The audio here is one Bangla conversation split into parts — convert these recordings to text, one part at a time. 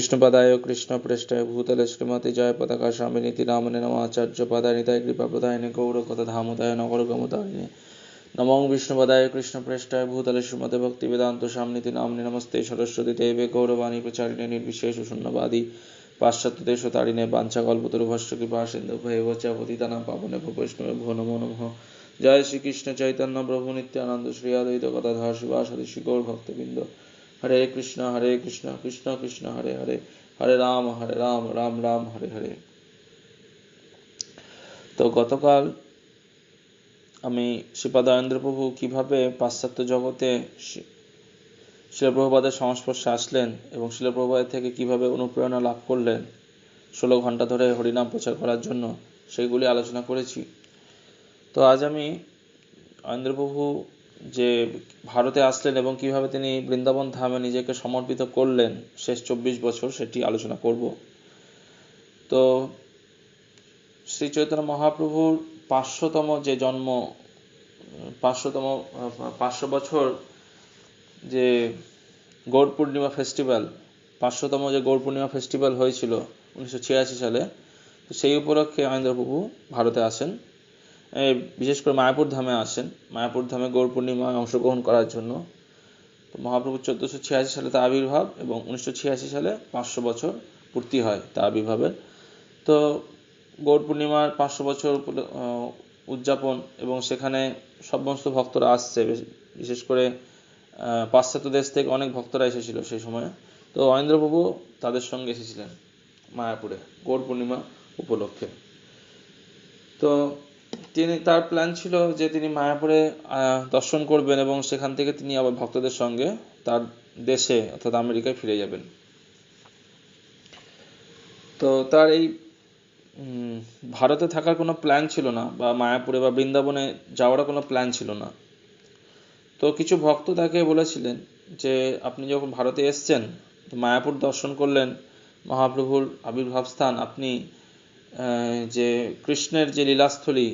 कृष्णपदाय कृष्णपृष्ठाय भूतले श्रीमती जय पताका स्वामिनीति नामने नमाचार्य पदाय निताय कृपा प्रदायिने गौरकथा धामोदय नगरगमदायिने नमो विष्णुपदाय कृष्णपृष्ठाय भूतले श्रीमते भक्ति वेदांत स्वामिनीति नामने नमस्ते सरस्वती देवे गौरवाणी प्रचारिणे निर्विशेष शून्यवादी पाश्चात्य देशतारिणे वाञ्छाकल्पतरुभ्यश्च कृपा सिन्धुभ्येव च पतितानां पावनेभ्यो वैष्णवेभ्यो नमो नमः। जय श्री कृष्ण चैतन्य प्रभु नित्यानंद श्री अद्वैत गदाधर शिवासादि श्री गौर भक्तबिंद। हरे कृष्ण कृष्ण कृष्ण हरे हरे, हरे राम राम राम हरे हरे। তো গতকাল আমি শ্রীপাদ আনন্দ প্রভু কিভাবে পাশ্চাত্য জগতে শিল প্রভুপাদের সংস্পর্শে আসলেন এবং শিল প্রভুপাদ থেকে কিভাবে অনুপ্রেরণা লাভ করলেন 16 ঘন্টা ধরে হরিনাম প্রচার করার জন্য, সেগুলি আলোচনা করেছি। তো আজ আমি আনন্দ প্রভু যে ভারতে আসলেন এবং কিভাবে তিনি বৃন্দাবন ধামে নিজেকে সমর্পিত করলেন শেষ 24 বছর, সেটি আলোচনা করব। তো শ্রী চৈতন্য মহাপ্রভুর 500তম যে জন্ম, 500 বছর যে গৌর পূর্ণিমা ফেস্টিভ্যাল, 500তম যে গৌর পূর্ণিমা ফেস্টিভ্যাল হয়েছিল 1986 সালে, তো সেই উপলক্ষে আনন্দ প্রভু ভারতে আসেন, বিশেষ করে মায়াপুর ধামে আসেন। মায়াপুর ধামে গৌর পূর্ণিমায় অংশগ্রহণ করার জন্য। তো মহাপ্রভু 1486 সালে তার আবির্ভাব এবং 1986 সালে 500 বছর পূর্তি হয় তার আবির্ভাবের। তো গৌর পূর্ণিমার 500 বছর উদযাপন, এবং সেখানে সমস্ত ভক্তরা আসছে, বিশেষ করে পাশ্চাত্য দেশ থেকে অনেক ভক্তরা এসেছিল সেই সময়ে। তো অনিন্দ্র প্রভু তাদের সঙ্গে এসেছিলেন মায়াপুরে গৌর পূর্ণিমা উপলক্ষে। তো তার প্ল্যান ছিল যে তিনি মায়াপুরে দর্শন করবেন এবং সেখান থেকে তিনি আবার ভক্তদের সঙ্গে তার দেশে অর্থাৎ আমেরিকায় ফিরে যাবেন। তো তার এই ভারতে থাকার কোনো প্ল্যান ছিল না, বা মায়াপুরে বা বৃন্দাবনে যাওয়ার কোনো প্ল্যান ছিল না। তো কিছু ভক্ত তাকে বলেছিলেন যে আপনি যখন ভারতে এসছেন, তো মায়াপুর দর্শন করলেন, মহাপ্রভুর আবির্ভাব স্থান, আপনি যে কৃষ্ণের যে লীলাস্থলী,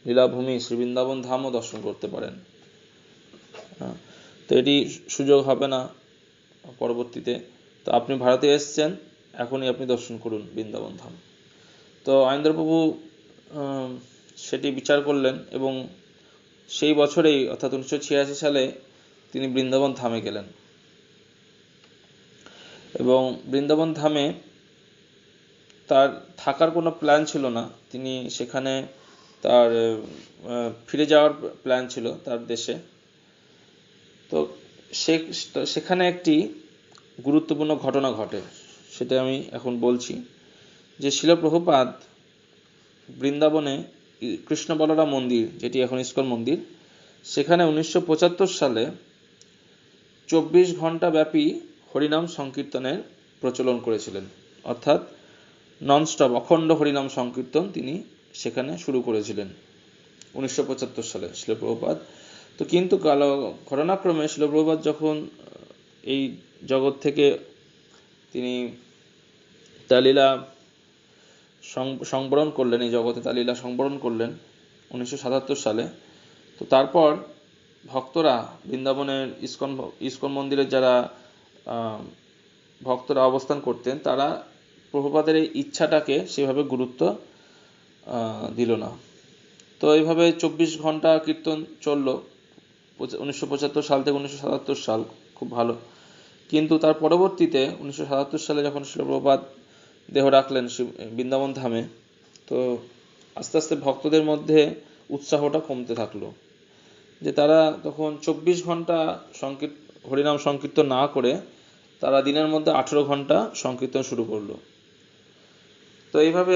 লীলাভূমি শ্রী বৃন্দাবন ধামও দর্শন করতে পারেন। তো এটি সুযোগ হবে না পরবর্তীতে, তো আপনি ভারতে এসছেন, এখনই আপনি দর্শন করুন বৃন্দাবন ধাম। তো আনন্দ প্রভু সেটি বিচার করলেন এবং সেই বছরেই অর্থাৎ 1986 সালে তিনি বৃন্দাবন ধামে গেলেন। এবং বৃন্দাবন ধামে তার থাকার কোনো প্ল্যান ছিল না, তিনি সেখানে তার ফিরে যাওয়ার প্ল্যান ছিল তার দেশে। তো সেখানে একটি গুরুত্বপূর্ণ ঘটনা ঘটে, সেটা আমি এখন বলছি। যে শিল প্রভুপাদ বৃন্দাবনে কৃষ্ণ বলরাম মন্দির, যেটি এখন ইস্কন মন্দির, সেখানে 1975 সালে 24 ঘন্টা ব্যাপী হরিনাম সংকীর্তনের প্রচলন করেছিলেন। অর্থাৎ ননস্টপ অখণ্ড হরিনাম সংকীর্তন তিনি সেখানে শুরু করেছিলেন 1975 সালে শিল প্রভুপাদ। তো কিন্তু ঘটনাক্রমে শিল প্রভুপাদ যখন এই জগৎ থেকে তিনি তার লীলা সংবরণ করলেন, এই জগতে তার লীলা সংবরণ করলেন 1977 সালে। তো তারপর ভক্তরা বৃন্দাবনের ইস্কন মন্দিরের যারা ভক্তরা অবস্থান করতেন, তারা প্রভুপাদের এই ইচ্ছাটাকে সেভাবে গুরুত্ব দিল না। তো এইভাবে 24 ঘন্টা কীর্তন চলল 1975 সাল থেকে 1977 সাল, খুব ভালো। কিন্তু তার পরবর্তীতে 1977 সালে যখন শিল প্রভুপাদ দেহ রাখলেন বৃন্দাবন ধামে, তো আস্তে আস্তে ভক্তদের মধ্যে উৎসাহটা কমতে থাকলো, যে তারা তখন 24 ঘন্টা হরিনাম সংকীর্তন না করে তারা দিনের মধ্যে 18 ঘন্টা সংকীর্তন শুরু করলো। তো এইভাবে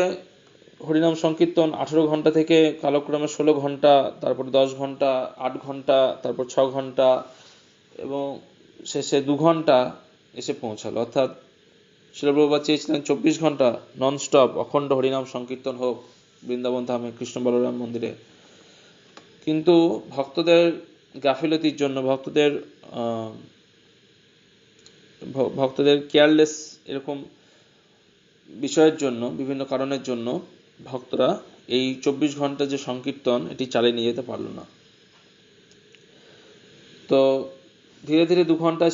হরিনাম সংকীর্তন 18 ঘন্টা থেকে কালক্রমে 16 ঘন্টা, তারপর 10 ঘন্টা, 8 ঘন্টা, তারপর 6 ঘন্টা এবং শেষে 2 ঘন্টা এসে পৌঁছালো। অর্থাৎ শিল প্রভুপাদ চেয়েছিলেন 24 ঘন্টা ননস্টপ অখণ্ড হরিনাম সংকীর্তন হোক বৃন্দাবন ধামে কৃষ্ণ বলরাম মন্দিরে। কিন্তু ভক্তদের গাফিলতির জন্য, ভক্তদের কেয়ারলেস এরকম বিষয়ের জন্য, বিভিন্ন কারণের জন্য ভক্তরা এই 24 ঘন্টা যে সংকীর্তন এটি চালিয়ে নিয়ে যেতে পারল না। তো ধীরে ধীরে 2 ঘন্টা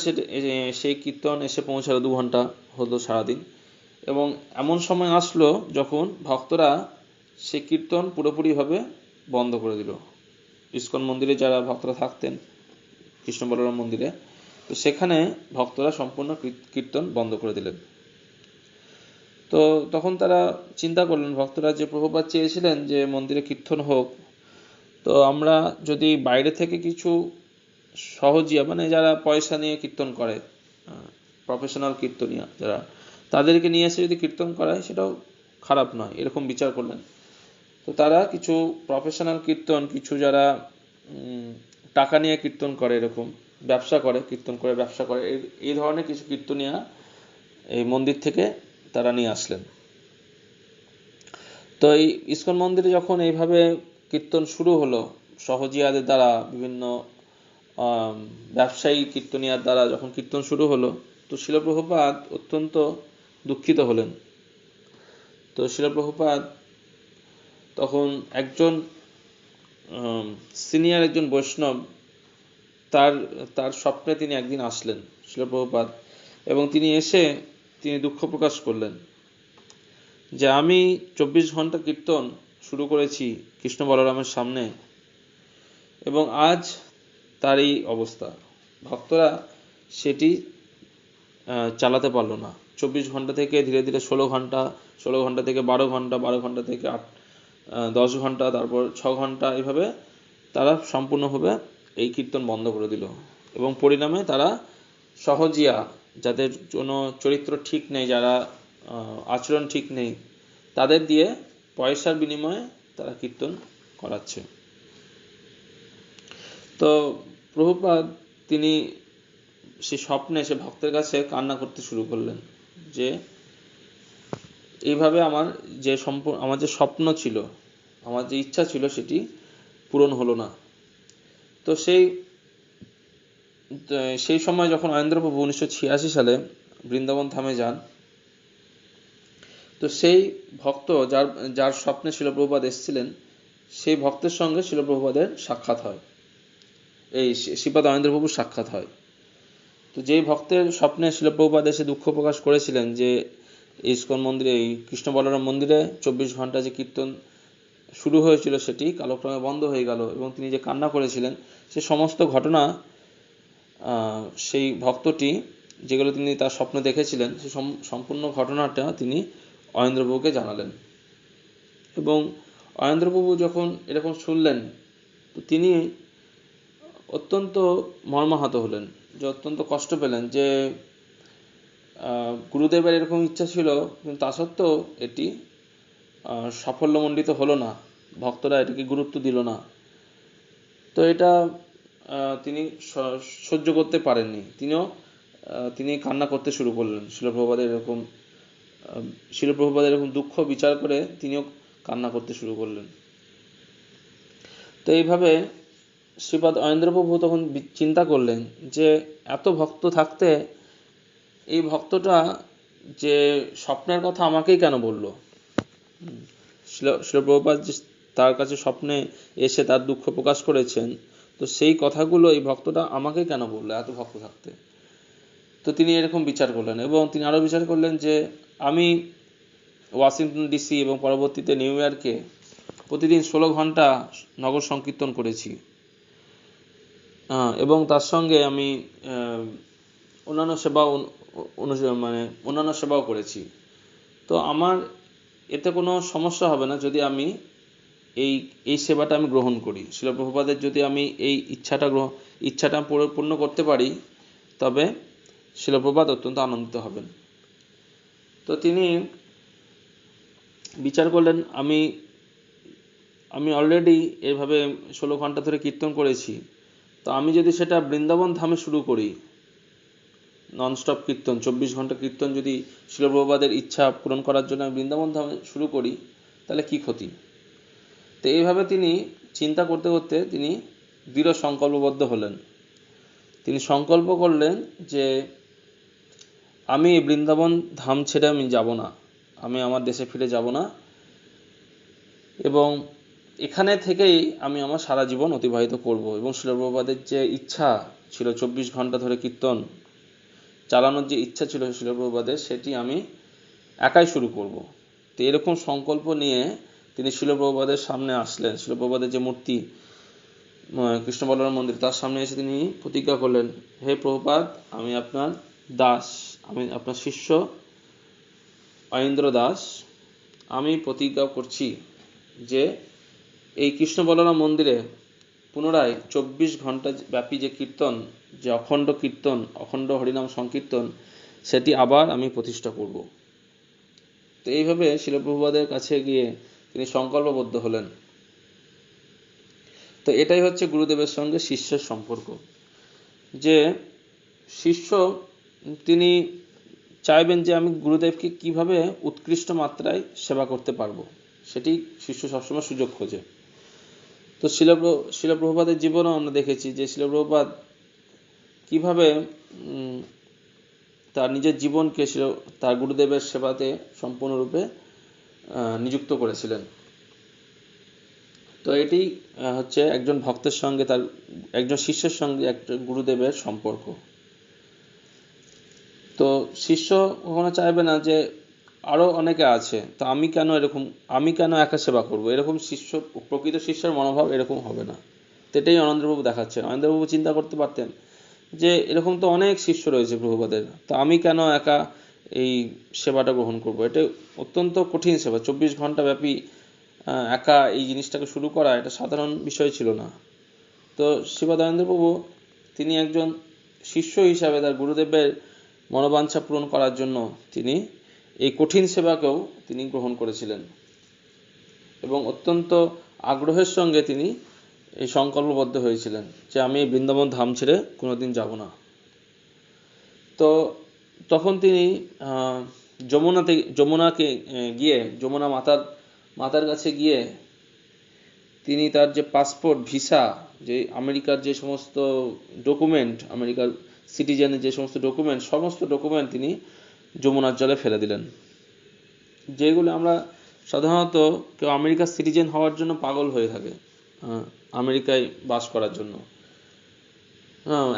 সেই কীর্তন এসে পৌঁছালো, 2 ঘন্টা হলো সারাদিন। এবং এমন সময় আসলো যখন ভক্তরা সে কীর্তন পুরোপুরিভাবে বন্ধ করে দিল। ইসকন মন্দিরে যারা ভক্তরা থাকতেন কৃষ্ণ বলরাম মন্দিরে, তো সেখানে ভক্তরা সম্পূর্ণ কীর্তন বন্ধ করে দিলেন। তো তখন তারা চিন্তা করলেন, ভক্তরা যে প্রভুপাদ চেয়েছিলেন যে মন্দিরে কীর্তন হোক, তো আমরা যদি বাইরে থেকে কিছু সহজিয়া মানে যারা পয়সা নিয়ে কীর্তন করে, প্রফেশনাল কীর্তনিয়া যারা, তাদেরকে নিয়ে এসে যদি কীর্তন করায় সেটাও খারাপ নয়, এরকম বিচার করলেন। তো তারা কিছু প্রফেশনাল কীর্তন, কিছু যারা টাকা নিয়ে কীর্তন করে, এরকম ব্যবসা করে, কীর্তন করে ব্যবসা করে, এই ধরনের কিছু কীর্তনিয়া এই মন্দির থেকে তারা নিয়ে আসলেন। তো এই ইসকন মন্দিরে যখন এইভাবে কীর্তন শুরু হলো সহজিয়াদের দ্বারা, বিভিন্ন ব্যবসায়ী কীর্তনিয়ার দ্বারা যখন কীর্তন শুরু হলো, তো শিল প্রভুপাদ অত্যন্ত দুঃখিত হলেন। তো শিল প্রভুপাদ তখন একজন সিনিয়র একজন বৈষ্ণব, তার স্বপ্নে তিনি একদিন আসলেন শিল প্রভুপাদ, এবং তিনি এসে তিনি দুঃখ প্রকাশ করলেন যে আমি 24 ঘন্টা কীর্তন শুরু করেছি কৃষ্ণ বলরামের সামনে, এবং আজ তার এই অবস্থা। ভক্তরা সেটি চালাতে পারলো না। 24 ঘন্টা থেকে ধীরে ধীরে 16 ঘন্টা, 16 ঘন্টা থেকে 12 ঘন্টা, 12 ঘন্টা থেকে 10 ঘন্টা, তারপর 6 ঘন্টা, এইভাবে তারা সম্পূর্ণভাবে এই কীর্তন বন্ধ করে দিল। এবং পরিণামে তারা সহজিয়া, যাদের কোনো চরিত্র ঠিক নেই, যারা আচরণ ঠিক নেই, তাদের দিয়ে পয়সার বিনিময়ে তারা কীর্তন করাচ্ছে। তো প্রভুপাদ তিনি সে স্বপ্নে সে ভক্তের কাছে কান্না করতে শুরু করলেন যে এইভাবে আমার যে স্বপ্ন ছিল, আমার যে ইচ্ছা ছিল, সেটি পূরণ হলো না। তো সেই সময় যখন অয়েন্দ্রপ্রভু 1986 সালে বৃন্দাবন ধামে যান, তো সেই ভক্ত যার স্বপ্নে শিল প্রভুপাদ এসেছিলেন, সেই ভক্তের সঙ্গে শিল প্রভুপাদের সাক্ষাৎ হয়, এই শ্রীপাদ অয়েন্দ্রপ্রভুর সাক্ষাৎ হয়। তো যেই ভক্তের স্বপ্নে শিল প্রভুপাদ এসে দুঃখ প্রকাশ করেছিলেন যে ইসকন মন্দিরে, এই কৃষ্ণ বলরাম মন্দিরে 24 ঘন্টা যে কীর্তন শুরু হয়েছিল সেটি কালক্রমে বন্ধ হয়ে গেল, এবং তিনি যে কান্না করেছিলেন সে সমস্ত ঘটনা সেই ভক্তটি, যেগুলো তিনি তার স্বপ্নে দেখেছিলেন, সে সম্পূর্ণ ঘটনাটা তিনি অয়েন্দ্রপ্রভুকে জানালেন। এবং অয়েন্দ্রপ্রভু যখন এরকম শুনলেন, তো তিনি অত্যন্ত মর্মাহত হলেন, যে অত্যন্ত কষ্ট পেলেন যে গুরুদেবের এরকম ইচ্ছা ছিল, কিন্তু তা সত্ত্বেও এটি সাফল্যমণ্ডিত হলো না, ভক্তরা এটাকে গুরুত্ব দিল না। তো এটা তিনি সহ্য করতে পারেননি, তিনি কান্না করতে শুরু করলেন। শিল প্রভুপাদের এরকম দুঃখ বিচার করে তিনিও কান্না করতে শুরু করলেন। তো এইভাবে শ্রীপাদ অয়েন্দ্রপ্রভু তখন চিন্তা করলেন যে এত ভক্ত থাকতে এই ভক্তটা যে স্বপ্নের কথা আমাকেই কেন বলল। শিল প্রভুপাদ তার কাছে স্বপ্নে এসে তার দুঃখ প্রকাশ করেছেন, তো সেই কথাগুলো এই ভক্তটা আমাকে কেন বললো এত ভক্ত থাকতে। তো তিনি এরকম বিচার করলেন, এবং তিনি আরো বিচার করলেন যে আমি ওয়াশিংটন ডিসি এবং পরবর্তীতে নিউ ইয়র্কে প্রতিদিন 16 ঘন্টা নগর সংকীর্তন করেছি, এবং তার সঙ্গে আমি অন্যান্য সেবাও করেছি। তো আমার এতে কোনো সমস্যা হবে না যদি আমি এই সেবাটা আমি গ্রহণ করি। শিল প্রভুপাদের যদি আমি এই ইচ্ছাটা পূর্ণ করতে পারি, তবে শিল প্রভুপাদ অত্যন্ত আনন্দিত হবেন। তো তিনি বিচার করলেন, আমি অলরেডি এইভাবে 16 ঘন্টা ধরে কীর্তন করেছি, তো আমি যদি সেটা বৃন্দাবন ধামে শুরু করি, ননস্টপ কীর্তন 24 ঘন্টা কীর্তন যদি শিল প্রভুপাদের ইচ্ছা পূরণ করার জন্য আমি বৃন্দাবন ধামে শুরু করি, তাহলে কি ক্ষতি। তো এইভাবে তিনি চিন্তা করতে করতে তিনি দৃঢ় সংকল্পবদ্ধ হলেন। তিনি সংকল্প করলেন যে আমি বৃন্দাবন ধাম ছেড়ে আমি যাব না, আমি আমার দেশে ফিরে যাব না, এবং এখানে থেকেই আমি আমার সারা জীবন অতিবাহিত করব। এবং শিল প্রভুপাদের যে ইচ্ছা ছিল 24 ঘন্টা ধরে কীর্তন, চালানোর যে ইচ্ছা ছিল শিল প্রভুপাদের, সেটি আমি একাই শুরু করব। তো এরকম সংকল্প নিয়ে তিনি শিল প্রভুপাদের সামনে আসলেন। শিল প্রভুপাদের যে মূর্তি কৃষ্ণ বলরাম মন্দির, তার সামনে এসে তিনি প্রতিজ্ঞা করলেন, হে প্রভুপাদ, আমি আপনার দাস, আমি আপনার শিষ্য অয়েন্দ্র দাস, আমি প্রতিজ্ঞা করছি যে এই কৃষ্ণ বলরাম মন্দিরে পুনরায় 24 ঘন্টা ব্যাপী যে কীর্তন, যে অখণ্ড কীর্তন, অখণ্ড হরিনাম সংকীর্তন, সেটি আবার আমি প্রতিষ্ঠা করব। তো এইভাবে শিল প্রভুপাদের কাছে গিয়ে তিনি সংকল্পবদ্ধ হলেন। তো এটাই হচ্ছে গুরুদেবের সঙ্গে শিষ্যের সম্পর্ক, যে শিষ্য তিনি চাইবেন যে আমি গুরুদেবকে কিভাবে উৎকৃষ্ট মাত্রায় সেবা করতে পারবো, সেটি শিষ্য সবসময় সুযোগ খোঁজে। তো শিল প্রভুপাদের জীবনেও আমরা দেখেছি যে শিল প্রভুপাদ কিভাবে তার নিজের জীবনকে তার গুরুদেবের সেবাতে সম্পূর্ণরূপে নিযুক্ত করেছিলেন। তো এটি হচ্ছে একজন ভক্তের সঙ্গে, তার একজন শিষ্যের সঙ্গে একজন গুরুদেবের সম্পর্ক। তো শিষ্য কখনো চাইবে না যে আরো অনেকে আছে, তো আমি কেন একা সেবা করব, এরকম প্রকৃত শিষ্যের মনোভাব এরকম হবে না। তো এটাই আনন্দপ্রভু দেখাচ্ছেন। আনন্দপ্রভু চিন্তা করতে পারতেন যে এরকম তো অনেক শিষ্য রয়েছে প্রভুপাদের, তো আমি কেন একা এই সেবাটা গ্রহণ করব, এটা অত্যন্ত কঠিন সেবা। 24 ঘন্টা ব্যাপী একা এই জিনিসটাকে শুরু করা এটা সাধারণ বিষয় ছিল না। তো শিবাদয়ানন্দ প্রভু তিনি একজন শিষ্য হিসাবে তার গুরুদেবের মনোবাঞ্ছা পূরণ করার জন্য তিনি এই কঠিন সেবাকেও তিনি গ্রহণ করেছিলেন এবং অত্যন্ত আগ্রহের সঙ্গে তিনি এই সংকল্পবদ্ধ হয়েছিলেন যে আমি এই বৃন্দাবন ধাম ছেড়ে কোনোদিন যাব না। তো তখন তিনি যমুনাকে গিয়ে, যমুনা মাতার কাছে গিয়ে তিনি তার যে পাসপোর্ট, ভিসা, যে আমেরিকার যে সমস্ত ডকুমেন্ট, আমেরিকার সিটিজেনের যে সমস্ত ডকুমেন্ট তিনি যমুনার জলে ফেলে দিলেন। যেগুলো আমরা সাধারণত কেউ আমেরিকার সিটিজেন হওয়ার জন্য পাগল হয়ে থাকে, আমেরিকায় বাস করার জন্য।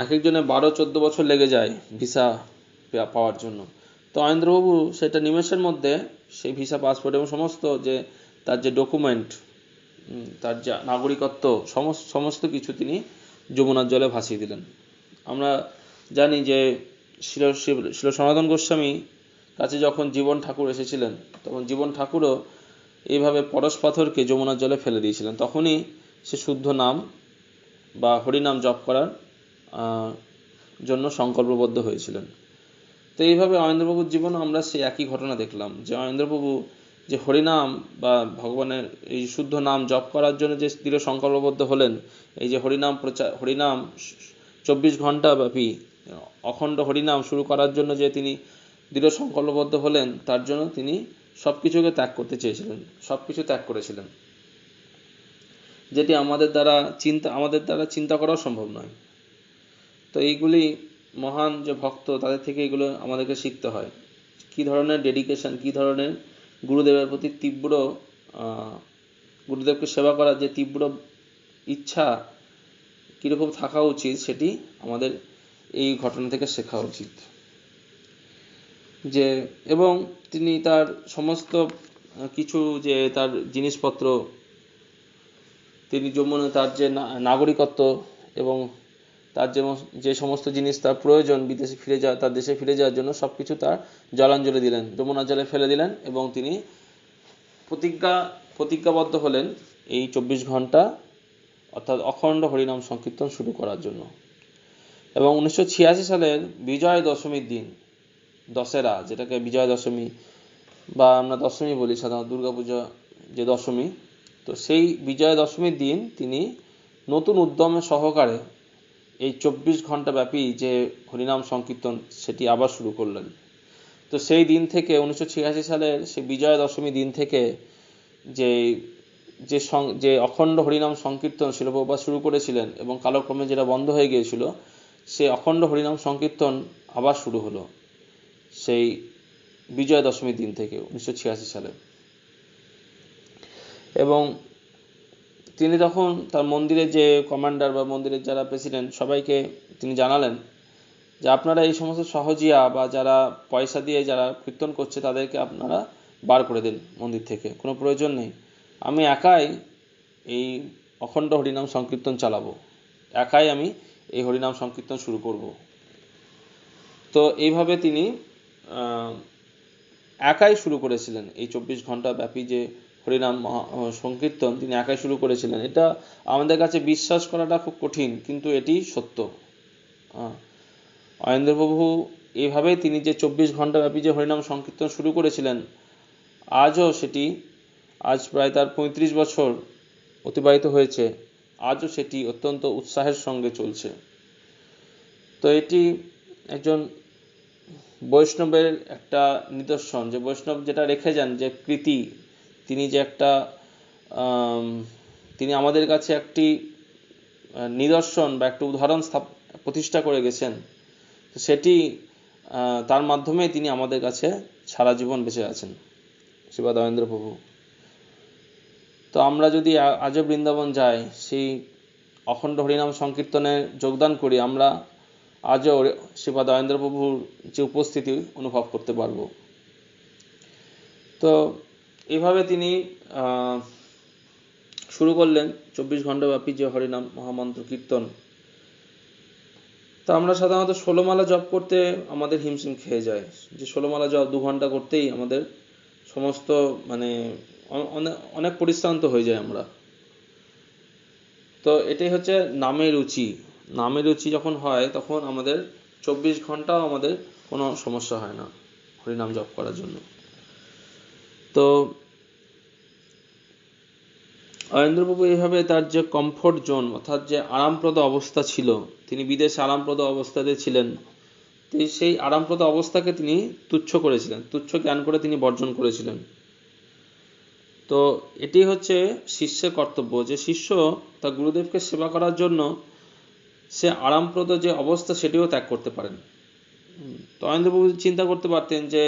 এক একজনের 12-14 বছর লেগে যায় ভিসা পাওয়ার জন্য। তো অয়েন্দ্রবাবু সেটা নিমেষের মধ্যে সেই ভিসা, পাসপোর্ট এবং সমস্ত যে তার যে ডকুমেন্ট, তার যে নাগরিকত্ব, সমস্ত কিছু তিনি যমুনার জলে ভাসিয়ে দিলেন। আমরা জানি যে শিল সনাতন গোস্বামী কাছে যখন জীবন ঠাকুর এসেছিলেন, তখন জীবন ঠাকুরও এইভাবে পরশ পাথরকে যমুনার জলে ফেলে দিয়েছিলেন। তখনই সে শুদ্ধ নাম বা হরিনাম জপ করার জন্য সংকল্পবদ্ধ হয়েছিলেন। তো এইভাবে অয়েন্দ্রপ্রভুর জীবনে আমরা সেই একই ঘটনা দেখলাম, যে অয়েন্দ্রপ্রভু যে হরিনাম বা ভগবানের এই শুদ্ধ নাম জপ করার জন্য যে দৃঢ় সংকল্পবদ্ধ হলেন, এই যে হরিনাম 24 ঘন্টা ব্যাপী অখণ্ড হরিনাম শুরু করার জন্য যে তিনি দৃঢ় সংকল্পবদ্ধ হলেন, তার জন্য তিনি সবকিছুকে ত্যাগ করতে চেয়েছিলেন, সবকিছু ত্যাগ করেছিলেন, যেটি আমাদের দ্বারা চিন্তা করাও সম্ভব নয়। তো এইগুলি মহান যে ভক্ত, তাদের থেকে এগুলো আমাদেরকে শিখতে হয়, কি ধরনের ডেডিকেশন, কি ধরনের গুরুদেবের প্রতি তীব্র, গুরুদেবকে সেবা করার যে তীব্র ইচ্ছা কিরকম থাকা উচিত, সেটি আমাদের এই ঘটনা থেকে শেখা উচিত। যে এবং তিনি তার সমস্ত কিছু, যে তার জিনিসপত্র, তিনি যমুনা তার যে নাগরিকত্ব এবং তার যে সমস্ত জিনিস তার প্রয়োজন বিদেশে ফিরে যাওয়া, তার দেশে ফিরে যাওয়ার জন্য সবকিছু তার জলাঞ্জলি দিলেন, যমুনার জলে ফেলে দিলেন এবং তিনি প্রতিজ্ঞাবদ্ধ হলেন এই 24 ঘন্টা অর্থাৎ অখণ্ড হরিনাম সংকীর্তন শুরু করার জন্য। এবং 1986 সালের বিজয় দশমীর দিন, দশেরা, যেটাকে বিজয় দশমী বা আমরা দশমী বলি সাধারণত, দুর্গাপূজা যে দশমী, তো সেই বিজয় দশমীর দিন তিনি নতুন উদ্যমে সহকারে এই 24 ঘন্টা ব্যাপী যে হরিনাম সংকীর্তন সেটি আবার শুরু করলেন। তো সেই দিন থেকে 1986 সালের সেই বিজয়া দশমী দিন থেকে যে অখণ্ড হরিনাম সংকীর্তন শিল প্রভুপাদ শুরু করেছিলেন এবং কালক্রমে যেটা বন্ধ হয়ে গিয়েছিল, সেই অখণ্ড হরিনাম সংকীর্তন আবার শুরু হলো সেই বিজয়া দশমীর দিন থেকে 1986 সালে। এবং তিনি তখন তার মন্দিরের যে কমান্ডার বা মন্দিরের যারা প্রেসিডেন্ট, সবাইকে তিনি জানালেন যে আপনারা এই সমস্ত সহজিয়া বা যারা পয়সা দিয়ে যারা কীর্তন করছে তাদেরকে আপনারা বার করে দিন মন্দির থেকে, কোনো প্রয়োজন নেই, আমি একাই এই অখণ্ড হরিনাম সংকীর্তন চালাবো, একাই আমি এই হরিনাম সংকীর্তন শুরু করব। তো এইভাবে তিনি একাই শুরু করেছিলেন এই 24 ঘন্টা ব্যাপী যে হরিনাম সংকীর্তন তিনি একাই শুরু করেছিলেন। এটা আমাদের কাছে বিশ্বাস করাটা খুব কঠিন, কিন্তু এটি সত্য। অয়েন্দ্রপ্রভু এইভাবেই তিনি যে 24 ঘন্টা ব্যাপী যে হরিনাম সংকীর্তন শুরু করেছিলেন, আজও সেটি, আজ প্রায় তার 35 বছর অতিবাহিত হয়েছে, আজও সেটি অত্যন্ত উৎসাহের সঙ্গে চলছে। তো এটি একজন বৈষ্ণবের একটা নিদর্শন, যে বৈষ্ণব যেটা রেখে যান, যে কৃতি, তিনি যে একটা তিনি আমাদের কাছে একটি নিদর্শন বা একটা উদাহরণ প্রতিষ্ঠা করে গেছেন, সেটি তার মাধ্যমে তিনি আমাদের কাছে সারা জীবন বেঁচে আছেন, শ্রীপাদ অয়েন্দ্র প্রভু। তো আমরা যদি আজও বৃন্দাবন যাই, সেই অখণ্ড হরিনাম সংকীর্তনে যোগদান করি, আমরা আজও শ্রীপাদ অয়েন্দ্র প্রভুর যে উপস্থিতি অনুভব করতে পারব। তো এইভাবে তিনি শুরু করলেন 24 ঘন্টা ব্যাপী যে হরিনাম মহামন্ত্র কীর্তন। তা আমরা সাধারণত 16 মালা জপ করতে আমাদের হিমশিম খেয়ে যায়, যে 16 মালা জপ 2 ঘন্টা করতেই আমাদের সমস্ত মানে অনেক পরিশ্রান্ত হয়ে যায় আমরা। তো এটাই হচ্ছে নামের রুচি। নামের রুচি যখন হয় তখন আমাদের 24 ঘন্টাও আমাদের কোনো সমস্যা হয় না হরিনাম জপ করার জন্য। তো অয়েন্দ্রপ্রভু এইভাবে তার যে কমফোর্ট জোন, অর্থাৎ যে আরামপ্রদ অবস্থা ছিল, তিনি বিদেশে আরামপ্রদ অবস্থাতে ছিলেন, সেই আরামপ্রদ অবস্থাকে তিনি তুচ্ছ করেছিলেন, তুচ্ছ জ্ঞান করে তিনি বর্জন করেছিলেন। তো এটি হচ্ছে শিষ্যের কর্তব্য, যে শিষ্য তার গুরুদেবকে সেবা করার জন্য সে আরামপ্রদ যে অবস্থা সেটিও ত্যাগ করতে পারেন। তো অয়েন্দ্রপ্রভু চিন্তা করতে পারতেন যে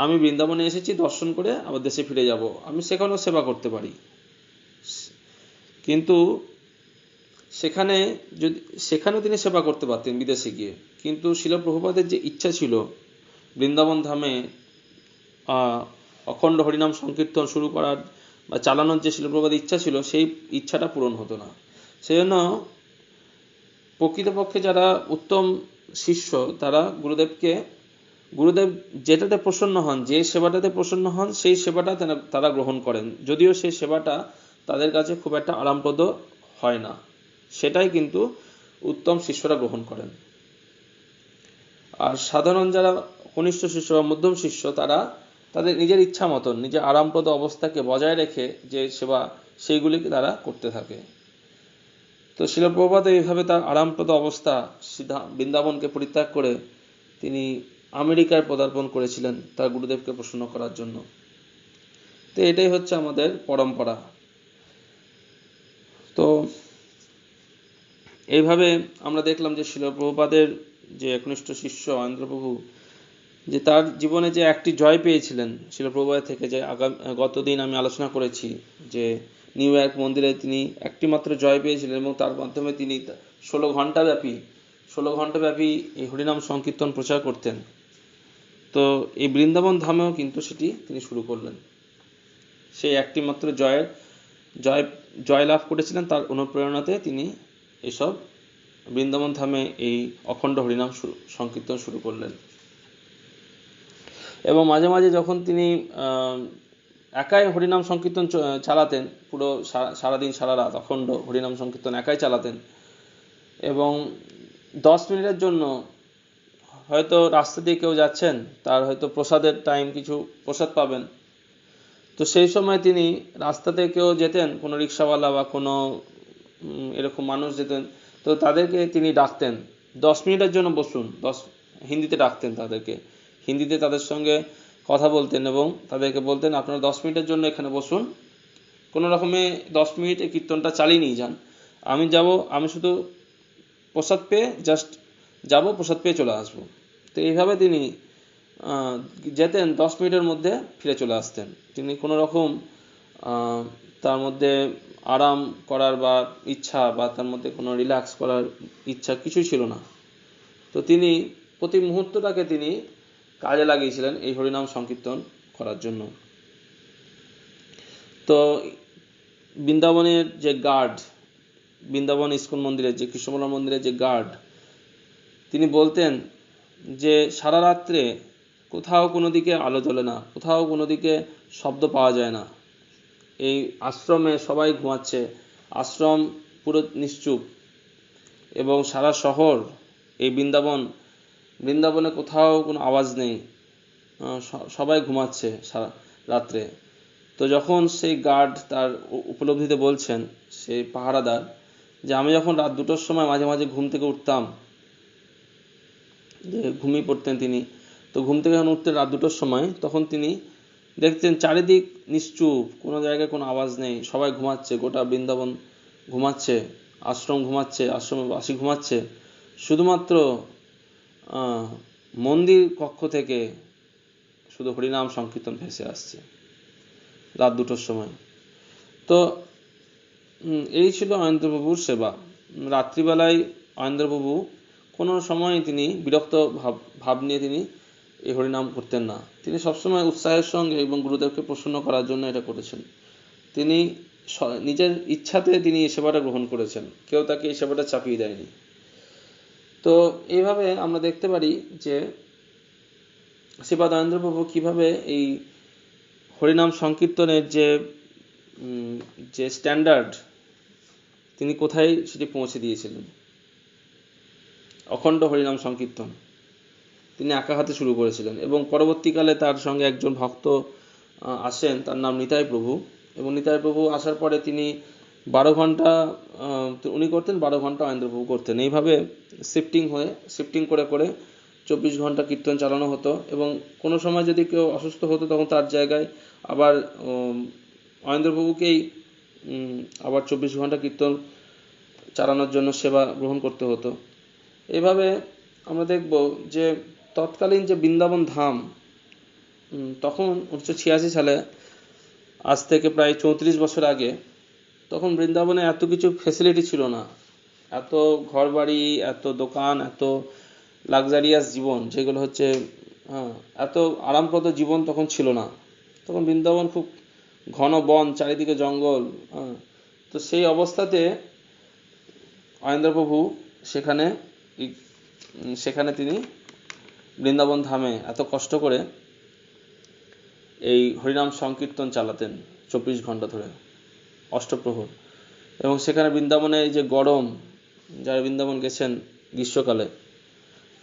আমি বৃন্দাবনে এসেছি, দর্শন করে আবার দেশে ফিরে যাব, আমি সেখানেও সেবা করতে পারি। কিন্তু সেখানেও তিনি সেবা করতে পারতেন বিদেশে গিয়ে, কিন্তু শিল প্রভুপাদের যে ইচ্ছা ছিল বৃন্দাবন ধামে অখণ্ড হরিনাম সংকীর্তন শুরু করার বা চালানোর যে শিল প্রভুপাদের ইচ্ছা ছিল, সেই ইচ্ছাটা পূরণ হতো না। সেজন্য প্রকৃতপক্ষে যারা উত্তম শিষ্য, তারা গুরুদেব যেটাতে প্রসন্ন হন, যে সেবাটাতে প্রসন্ন হন, সেই সেবাটা তারা গ্রহণ করেন, যদিও সেই সেবাটা তাদের কাছে খুব একটা আরামপ্রদ হয় না, সেটাই কিন্তু উত্তম শিষ্যরা গ্রহণ করেন। আর সাধারণ যারা কনিষ্ঠ শিষ্য বা মধ্যম শিষ্য, তারা তাদের নিজের ইচ্ছা মতন নিজের আরামপ্রদ অবস্থাকে বজায় রেখে যে সেবা, সেইগুলিকে তারা করতে থাকে। তো শিল প্রভুপাদ এইভাবে তার আরামপ্রদ অবস্থা বৃন্দাবনকে পরিত্যাগ করে তিনি আমেরিকায় পদার্পণ করেছিলেন তার গুরুদেবকে প্রসন্ন করার জন্য। তো এটাই হচ্ছে আমাদের পরম্পরা। তো এইভাবে আমরা দেখলাম যে শিল প্রভুপাদের যে একনিষ্ঠ শিষ্য অয়েন্দ্রপ্রভু, যে তার জীবনে যে একটি জয় পেয়েছিলেন শিল প্রভুপাদ থেকে, যে গতদিন আমি আলোচনা করেছি যে নিউ ইয়র্ক মন্দিরে তিনি একটি মাত্র জয় পেয়েছিলেন, এবং তার মাধ্যমে তিনি 16 ঘন্টা ব্যাপী এই হরিনাম সংকীর্তন প্রচার করতেন। তো এই বৃন্দাবন ধামেও কিন্তু সেটি তিনি শুরু করলেন। সেই একটি মাত্র জয় লাভ করেছিলেন, তার অনুপ্রেরণাতে তিনি এসব বৃন্দাবন ধামে এই অখণ্ড হরিনাম সংকীর্তন শুরু করলেন। এবং মাঝে মাঝে যখন তিনি একাই হরিনাম সংকীর্তন চালাতেন, পুরো সারাদিন সারা রাত অখণ্ড হরিনাম সংকীর্তন একাই চালাতেন, এবং 10 মিনিটের জন্য হয়তো রাস্তা দিয়ে কেউ যাচ্ছেন, তার হয়তো প্রসাদের টাইম, কিছু প্রসাদ পাবেন, তো সেই সময় তিনি রাস্তাতে কেউ যেতেন, কোনো রিক্সাওয়ালা বা কোনো এরকম মানুষ যেতেন, তো তাদেরকে তিনি ডাকতেন 10 মিনিটের জন্য বসুন, হিন্দিতে ডাকতেন তাদেরকে, হিন্দিতে তাদের সঙ্গে কথা বলতেন এবং তাদেরকে বলতেন আপনারা 10 মিনিটের জন্য এখানে বসুন, কোনো রকমে 10 মিনিটে কীর্তনটা চালিয়ে নিয়ে যান, আমি যাব, আমি শুধু প্রসাদ পেয়ে জাস্ট যাব, প্রসাদ পেয়ে চলে আসবো। তো এইভাবে তিনি যেতেন, 10 মিনিটের মধ্যে ফিরে চলে আসতেন। তিনি কোনো রকম তার মধ্যে আরাম করার বা ইচ্ছা, বা তার মধ্যে কোনো রিল্যাক্স করার ইচ্ছা কিছুই ছিল না। তো তিনি প্রতি মুহূর্তটাকে তিনি কাজে লাগিয়েছিলেন এই হরিনাম সংকীর্তন করার জন্য। তো বৃন্দাবনের যে গার্ড, বৃন্দাবন ইস্কন মন্দিরের যে কৃষ্ণমোহন মন্দিরের যে গার্ড, তিনি বলতেন যে সারা রাত্রে কোথাও কোনো দিকে আলো জ্বলে না, কোথাও কোনো দিকে শব্দ পাওয়া যায় না। এই আশ্রমে সবাই ঘুমাচ্ছে, আশ্রম পুরো নিশ্চুপ, এবং সারা শহর এই বৃন্দাবনে কোথাও কোনো আওয়াজ নেই, সবাই ঘুমাচ্ছে সারা রাত্রে। তো যখন সেই গার্ড তার উপলব্ধিতে বলছেন, সেই পাহারাদার, যে আমি যখন রাত 2টোর সময় মাঝে মাঝে ঘুম থেকে উঠতাম, যে ঘুমিয়ে পড়তেন তিনি, তো ঘুম থেকে যখন উঠতেন রাত 2টোর সময়, তখন তিনি দেখতেন চারিদিক নিশ্চুপ, কোনো জায়গায় কোনো আওয়াজ নেই, সবাই ঘুমাচ্ছে, গোটা বৃন্দাবন ঘুমাচ্ছে, আশ্রম ঘুমাচ্ছে, আশ্রমবাসী ঘুমাচ্ছে, শুধুমাত্র মন্দির কক্ষ থেকে শুধু হরিনাম সংকীর্তন ভেসে আসছে রাত 2টোর সময়। তো এই ছিল অয়েন্দ্রপ্রভুর সেবা। রাত্রিবেলায় অয়েন্দ্রপ্রভু কোনো সময় তিনি বিরক্ত ভাব নিয়ে তিনি এই হরিনাম করতেন না। তিনি সবসময় উৎসাহের সঙ্গে এবং গুরুদেবকে প্রসন্ন করার জন্য এটা করেছেন। তিনি নিজের ইচ্ছাতে তিনি এই সেবাটা গ্রহণ করেছেন, কেউ তাকে এই সেবাটা চাপিয়ে দেয়নি। তো এইভাবে আমরা দেখতে পারি যে শ্রীপাদ অয়েন্দ্রপ্রভু কিভাবে এই হরিনাম সংকীর্তনের যে স্ট্যান্ডার্ড, তিনি কোথায় সেটি পৌঁছে দিয়েছিলেন। অখণ্ড হরিনাম সংকীর্তন তিনি একা হাতে শুরু করেছিলেন, এবং পরবর্তীকালে তার সঙ্গে একজন ভক্ত আসেন, তার নাম নিতাই প্রভু, এবং নিতাই প্রভু আসার পরে তিনি 12 ঘন্টা উনি করতেন, 12 ঘন্টা অয়েন্দ্রপ্রভু করতেন। এইভাবে শিফটিং করে করে 24 ঘন্টা কীর্তন চালানো হতো, এবং কোনো সময় যদি কেউ অসুস্থ হতো তখন তার জায়গায় আবার অয়েন্দ্রপ্রভুকেই আবার 24 ঘন্টা কীর্তন চালানোর জন্য সেবা গ্রহণ করতে হতো। এভাবে আমরা দেখব যে তৎকালীন যে বৃন্দাবন ধাম, তখন 1986 সালে, আজ থেকে প্রায় 34 বছর আগে, তখন বৃন্দাবনে এত কিছু ফেসিলিটি ছিল না, এত ঘরবাড়ি, এত দোকান, এত লাক্সারিয়াস জীবন, যেগুলো হচ্ছে এত আরামপ্রদ জীবন তখন ছিল না। তখন বৃন্দাবন খুব ঘন বন, চারিদিকে জঙ্গল। তো সেই অবস্থাতে অয়েন্দ্রপ্রভু সেখানে তিনি বৃন্দাবন ধামে এত কষ্ট করে এই হরিনাম সংকীর্তন চালাতেন 24 ঘন্টা ধরে, অষ্টপ্রহর। এবং সেখানে বৃন্দাবনে এই যে গরম, যারা বৃন্দাবন গেছেন গ্রীষ্মকালে,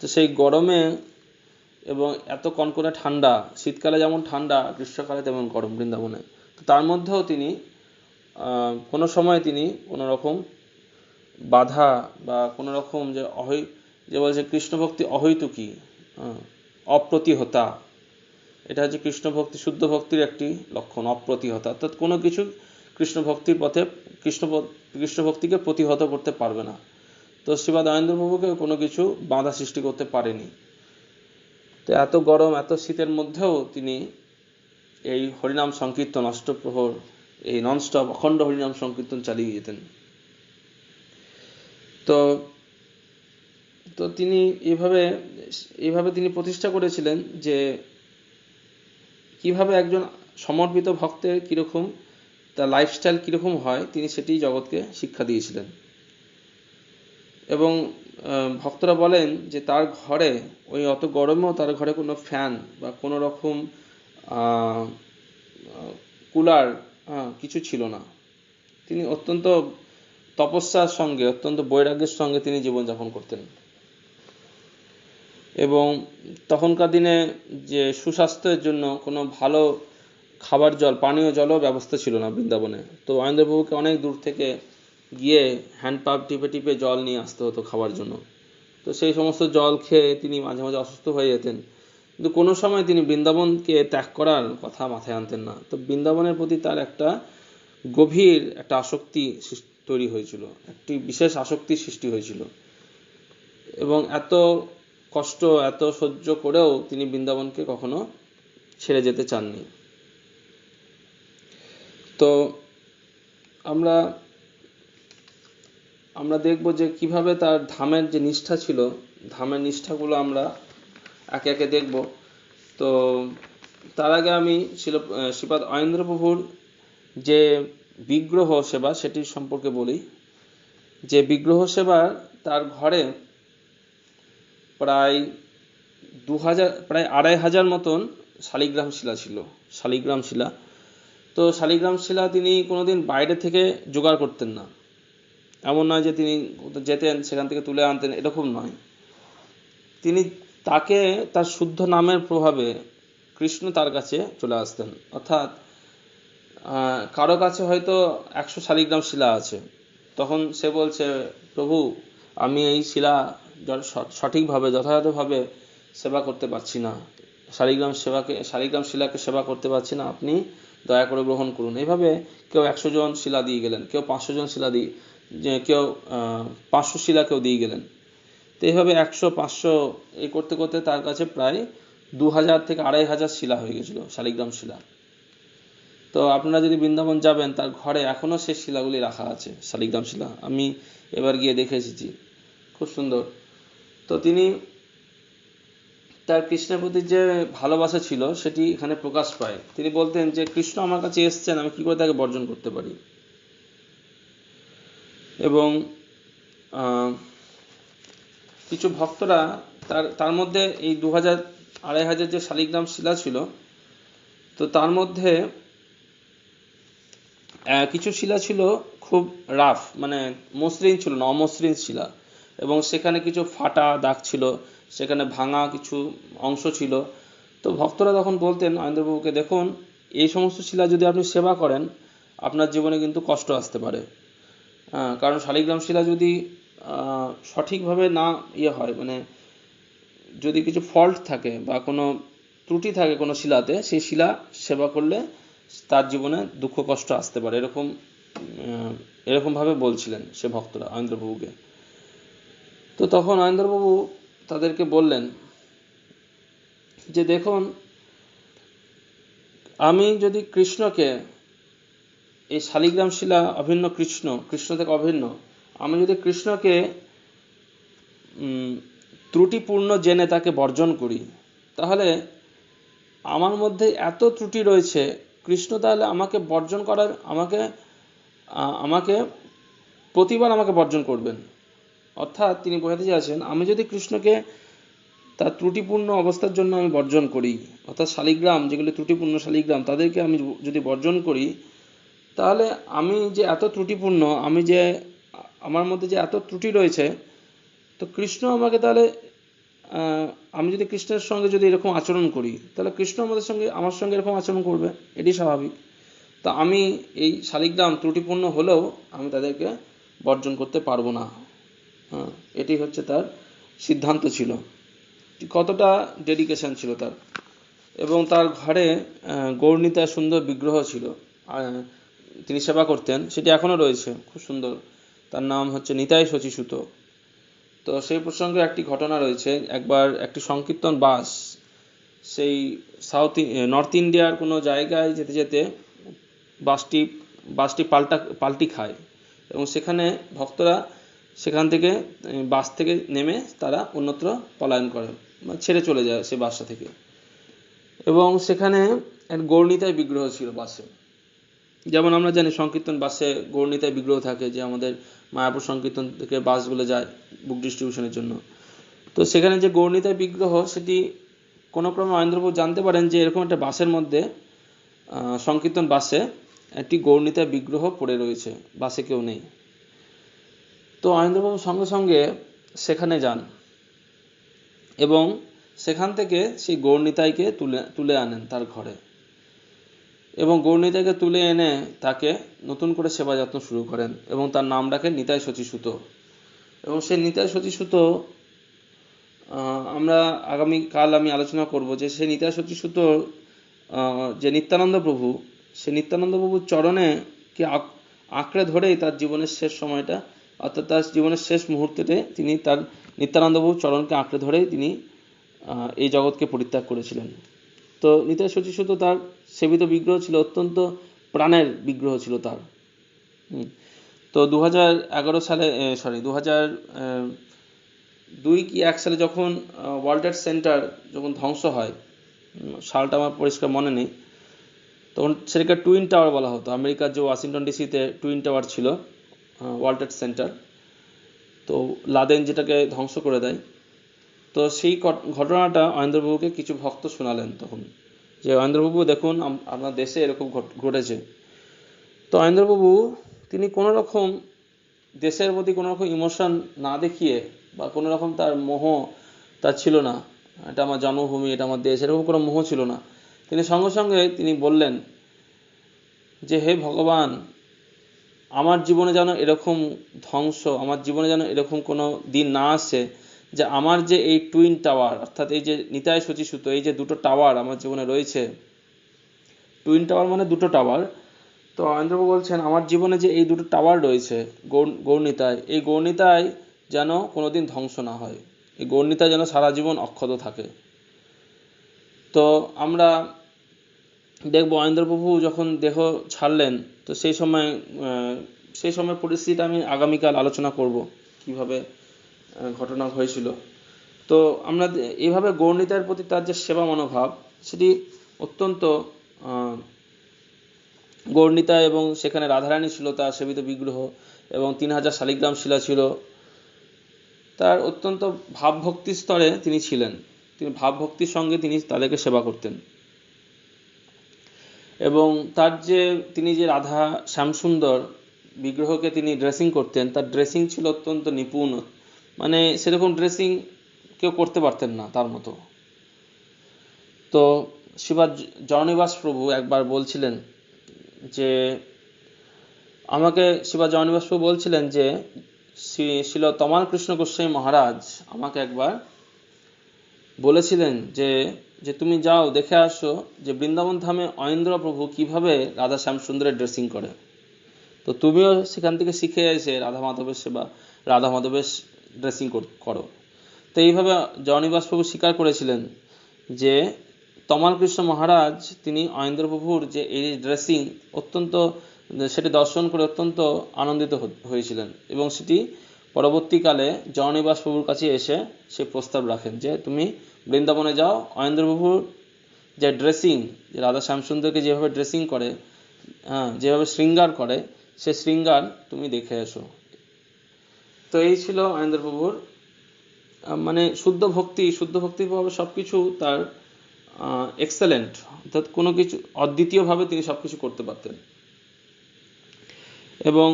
তো সেই গরমে, এবং এত কনকনে ঠান্ডা, শীতকালে যেমন ঠান্ডা, গ্রীষ্মকালে তেমন গরম বৃন্দাবনে, তো তার মধ্যেও তিনি কোনো সময় তিনি কোনো রকম বাধা বা কোনো রকম যে বলছে কৃষ্ণ ভক্তি অহৈতুকী, অপ্রতিহতা, এটা হচ্ছে কৃষ্ণ ভক্তি, শুদ্ধ ভক্তির একটি লক্ষণ, অপ্রতিহতা। অর্থাৎ কোনো কিছু কৃষ্ণ ভক্তির পথে কৃষ্ণ ভক্তিকে প্রতিহত করতে পারবে না। তো শ্রীপাদ অয়েন্দ্রপ্রভুকে কোনো কিছু বাধা সৃষ্টি করতে পারেনি। তো এত গরম, এত শীতের মধ্যেও তিনি এই হরিনাম সংকীর্তন অষ্টপ্রহর, এই ননস্টপ অখণ্ড হরিনাম সংকীর্তন চালিয়ে যেতেন। তো তিনি এইভাবে তিনি প্রতিষ্ঠা করেছিলেন যে কিভাবে একজন সমর্পিত ভক্তের কিরকম তার লাইফস্টাইল কিরকম হয়, তিনি সেটি জগৎকে শিক্ষা দিয়েছিলেন। এবং ভক্তরা বলেন যে তার ঘরে ওই অত গরমেও তার ঘরে কোনো ফ্যান বা কোনো রকম কুলার কিছু ছিল না। তিনি অত্যন্ত তপস্যার সঙ্গে, অত্যন্ত বৈরাগ্যের সঙ্গে তিনি জীবনযাপন করতেন। এবং তখনকার দিনে যে সুস্বাস্থ্যের জন্য কোনো ভালো খাবার জল, পানীয় জলও ব্যবস্থা ছিল না বৃন্দাবনে। তো অয়েন্দ্রপ্রভুকে অনেক দূর থেকে গিয়ে হ্যান্ড পাম্প টিপে টিপে জল নিয়ে আসতে হতো খাবার জন্য। তো সেই সমস্ত জল খেয়ে তিনি মাঝে মাঝে অসুস্থ হয়ে যেতেন, কিন্তু কোনো সময় তিনি বৃন্দাবনকে ত্যাগ করার কথা মাথায় আনতেন না। তো বৃন্দাবনের প্রতি তার একটা গভীর একটা আসক্তি তৈরি হয়েছিল, একটি বিশেষ আসক্তির সৃষ্টি হয়েছিল, এবং এত কষ্ট, এত সহ্য করেও তিনি বৃন্দাবনকে কখনো ছেড়ে যেতে চাননি। তো আমরা দেখব যে কিভাবে তার ধামের যে নিষ্ঠা ছিল, ধামের নিষ্ঠাগুলো আমরা একে একে দেখব। তো তার আগে আমি শ্রীপাদ অয়েন্দ্র প্রভুর যে বিগ্রহ সেবা সেটির সম্পর্কে বলি। যে বিগ্রহ সেবা, তার ঘরে প্রায় 2500 মতন শালিগ্রাম শিলা ছিল। শালিগ্রাম শিলা, তো শালিগ্রাম শিলা তিনি কোনোদিন বাইরে থেকে জোগাড় করতেন না। এমন নয় যে তিনি যেতেন সেখান থেকে তুলে আনতেন, এরকম নয়। তিনি তার শুদ্ধ নামের প্রভাবে কৃষ্ণ তার কাছে চলে আসতেন। অর্থাৎ কারো কাছে হয়তো 100 শালিগ্রাম শিলা আছে, তখন সে বলছে, প্রভু আমি এই শিলা সঠিকভাবে যথাযথভাবে সেবা করতে পারছি না, শালিগ্রাম শিলাকে সেবা করতে পারছি না, আপনি দয়া করে গ্রহণ করুন। এইভাবে কেউ 100 জন শিলা দিয়ে গেলেন, কেউ 500 জন শিলা কেউ 500 শিলা কেউ দিয়ে গেলেন। তো এইভাবে 100 500 এই করতে করতে তার কাছে প্রায় 2000 থেকে 2500 শিলা হয়ে গেছিল, শালিগ্রাম শিলা। তো আপনারা যদি বৃন্দাবন যাবেন, তার ঘরে এখনো সেই শিলাগুলি রাখা আছে, শালিগ্রাম শিলা। আমি এবার গিয়ে দেখে এসেছি, খুব সুন্দর। তো তিনি তার কৃষ্ণের প্রতি যে ভালোবাসা ছিল সেটি এখানে প্রকাশ পায়। তিনি বলতেন যে কৃষ্ণ আমার কাছে এসছেন, আমি কি করে তাকে বর্জন করতে পারি। এবং কিছু ভক্তরা তার মধ্যে এই 2000-2500 যে শালিগ্রাম শিলা ছিল, তো তার মধ্যে কিছু শিলা ছিল খুব রাফ, মানে মসৃণ ছিল না, অমসৃণ শিলা, এবং সেখানে কিছু ফাটা দাগ ছিল, সেখানে ভাঙা কিছু অংশ ছিল। তো ভক্তরা তখন বলতেন অয়েন্দ্রবাবুকে, দেখুন এই সমস্ত শিলা যদি আপনি সেবা করেন, আপনার জীবনে কিন্তু কষ্ট আসতে পারে। কারণ শালিগ্রাম শিলা যদি সঠিকভাবে না হয়, মানে যদি কিছু ফল্ট থাকে বা কোনো ত্রুটি থাকে কোনো শিলাতে, সেই শিলা সেবা করলে তার জীবনে দুঃখ কষ্ট আসতে পারে, এরকম ভাবে বলছিলেন সে ভক্তরা অয়েন্দ্রবাবুকে। তো তখন অয়েন্দ্রবাবু তাদেরকে বললেন যে দেখুন, আমি যদি কৃষ্ণকে, এই শালিগ্রাম শিলা অভিন্ন কৃষ্ণ থেকে অভিন্ন, আমি যদি কৃষ্ণকে ত্রুটিপূর্ণ জেনে তাকে বর্জন করি, তাহলে আমার মধ্যে এত ত্রুটি রয়েছে, কৃষ্ণ তাহলে আমাকে বর্জন করার, আমাকে প্রতিবার আমাকে বর্জন করবেন। অর্থাৎ তিনি বোঝাতে চাইছেন, আমি যদি কৃষ্ণকে তার ত্রুটিপূর্ণ অবস্থার জন্য আমি বর্জন করি, অর্থাৎ শালিগ্রাম যেগুলি ত্রুটিপূর্ণ শালিগ্রাম, তাদেরকে আমি যদি বর্জন করি, তাহলে আমি যে এত ত্রুটিপূর্ণ, আমার মধ্যে যে এত ত্রুটি রয়েছে, তো কৃষ্ণ আমাকে তাহলে, আমি যদি কৃষ্ণের সঙ্গে যদি এরকম আচরণ করি, তাহলে কৃষ্ণ আমার সঙ্গে এরকম আচরণ করবে, এটি স্বাভাবিক। তা আমি এই শালিগ্রাম ত্রুটিপূর্ণ হলেও আমি তাদেরকে বর্জন করতে পারবো না। এটি হচ্ছে তার সিদ্ধান্ত ছিল, কতটা ডেডিকেশন ছিল তার। এবং তার ঘরে গৌরনীতার সুন্দর বিগ্রহ ছিল, তিনি সেবা করতেন, সেটি এখনো রয়েছে, খুব সুন্দর। তার নাম হচ্ছে নিতাই শচীসুত। তো সেই প্রসঙ্গে একটি ঘটনা রয়েছে। একবার একটি সংকীর্তন বাস সেই নর্থ ইন্ডিয়ার কোনো জায়গায় যেতে যেতে বাসটি পাল্টি খায়, এবং সেখানে ভক্তরা সেখান থেকে, বাস থেকে নেমে তারা অন্যত্র পলায়ন করে, ছেড়ে চলে যায় সে বাসটা থেকে। এবং সেখানে এক গৌরনীতায় বিগ্রহ ছিল বাসে। যেমন আমরা জানি সংকীর্তন বাসে গৌরনীতায় বিগ্রহ থাকে, যে আমাদের মায়াপুর সংকীর্তন থেকে বাসগুলো যায় বুক ডিস্ট্রিবিউশনের জন্য। তো সেখানে যে গৌরনীতায় বিগ্রহ, সেটি কোনো ক্রমে অয়েন্দ্রবাবু জানতে পারেন যে এরকম একটা বাসের মধ্যে, সংকীর্তন বাসে একটি গৌরনীতায় বিগ্রহ পড়ে রয়েছে, বাসে কেউ নেই। তো অয়েন্দ্রবাবু সঙ্গে সঙ্গে সেখানে যান এবং সেখান থেকে সেই গৌরনীতাইকে তুলে আনেন তার ঘরে, এবং গৌরনীতাইকে তুলে এনে তাকে নতুন করে সেবা যত্ন শুরু করেন, এবং তার নাম রাখেন নিতাই শচীসুত। এবং সেই নিতাই শচীসুত, আমরা আগামীকাল আমি আলোচনা করব যে সেই নিতাই শচীসুত যে নিত্যানন্দ প্রভু, সে নিত্যানন্দ প্রভুর চরণে কি আঁকড়ে ধরেই তার জীবনের শেষ সময়টা, অর্থাৎ তার জীবনের শেষ মুহূর্তেতে তিনি তার নিত্যানন্দ প্রভুর চরণকে আঁকড়ে ধরেই তিনি এই জগৎকে পরিত্যাগ করেছিলেন। তো নিতাই শচীসুত তার সেবিত বিগ্রহ ছিল, অত্যন্ত প্রাণের বিগ্রহ ছিল তার। তো 2011 সালে, 2000 2 কি 1 সালে যখন ওয়ার্ল্ড ট্রেড সেন্টার যখন ধ্বংস হয়, সালটা আমার পরিষ্কার মনে নেই, তখন সেটাকে টুইন টাওয়ার বলা হতো। আমেরিকার যে ওয়াশিংটন ডিসিতে টুইন টাওয়ার ছিল, ওয়ার্ল্ড ট্রেড সেন্টার, তো লাদেন যেটাকে ধ্বংস করে দেয়। তো সেই ঘটনাটা অয়েন্দ্রবাবুকে কিছু ভক্ত শোনালেন তখন, যে অয়েন্দ্রবাবু দেখুন আপনার দেশে এরকম ঘটেছে। তো অয়েন্দ্রবাবু তিনি কোনো রকম দেশের প্রতি কোনো রকম ইমোশন না দেখিয়ে বা কোনো রকম তার মোহ তার ছিল না, এটা আমার জন্মভূমি, এটা আমার দেশ, এরকম কোনো মোহ ছিল না। তিনি সঙ্গে সঙ্গে তিনি বললেন যে হে ভগবান, আমার জীবনে যেন এরকম ধ্বংস, আমার জীবনে যেন এরকম কোনো দিন না আসে যে আমার যে এই টুইন টাওয়ার, অর্থাৎ এই যে নিতাই শচীসুত, এই যে দুটো টাওয়ার আমার জীবনে রয়েছে, টুইন টাওয়ার মানে দুটো টাওয়ার। তো অয়েন্দ্রবাবু বলছেন আমার জীবনে যে এই দুটো টাওয়ার রয়েছে গৌরনিতাই, এই গৌরনিতাই যেন কোনোদিন ধ্বংস না হয়, এই গৌরনিতাই যেন সারা জীবন অক্ষত থাকে। তো আমরা দেখবো অয়েন্দ্রপ্রভু যখন দেহ ছাড়লেন, তো সেই সময় পরিস্থিতিটা আমি আগামীকাল আলোচনা করব কিভাবে ঘটনা হয়েছিল। তো আমরা এইভাবে গৌরনিতাইয়ের প্রতি তার যে সেবা মনোভাব, সেটি অত্যন্ত গৌরনিতাই, এবং সেখানে রাধারানী ছিল তার সেবিত বিগ্রহ, এবং 3000 শালিগ্রাম শিলা ছিল। তার অত্যন্ত ভাবভক্তির স্তরে তিনি ছিলেন, তিনি ভাবভক্তির সঙ্গে তিনি তাদেরকে সেবা করতেন। এবং তিনি যে রাধা শ্যামসুন্দর বিগ্রহকে তিনি ড্রেসিং করতেন, তার ড্রেসিং ছিল অত্যন্ত নিপুণ, মানে সেরকম ড্রেসিং কেউ করতে পারতেন না তার মতো। তো জননিবাস প্রভু একবার বলছিলেন যে জননিবাস প্রভু বলছিলেন যে শিল তমাল কৃষ্ণ গোস্বামী মহারাজ আমাকে একবার বলেছিলেন যে তুমি যাও দেখে আসো যে বৃন্দাবন ধামে অয়েন্দ্র প্রভু কিভাবে রাধা শ্যাম সুন্দরের ড্রেসিং করে। তো তুমিও সেখান থেকে শিখে এসে রাধা মাধবের ড্রেসিং করো। তো এইভাবে জননিবাস প্রভু স্বীকার করেছিলেন যে তমাল কৃষ্ণ মহারাজ তিনি অয়েন্দ্র প্রভুর যে এই ড্রেসিং সেটি দর্শন করে অত্যন্ত আনন্দিত হয়েছিলেন, এবং সেটি পরবর্তীকালে জননিবাস প্রভুর কাছে এসে সে প্রস্তাব রাখেন যে তুমি বৃন্দাবনে যাও, অয়েন্দ্র প্রভুর যে ড্রেসিং, যে রাধা শ্যামসুন্দরকে যেভাবে ড্রেসিং করে, যেভাবে শৃঙ্গার করে, সে শৃঙ্গার তুমি দেখে এসো। তো এই ছিল অয়েন্দ্র প্রভুর মানে শুদ্ধ ভক্তি ভাবে সবকিছু তার এক্সেলেন্ট, অর্থাৎ কোনো কিছু অদ্বিতীয়ভাবে তিনি সবকিছু করতে পারতেন। এবং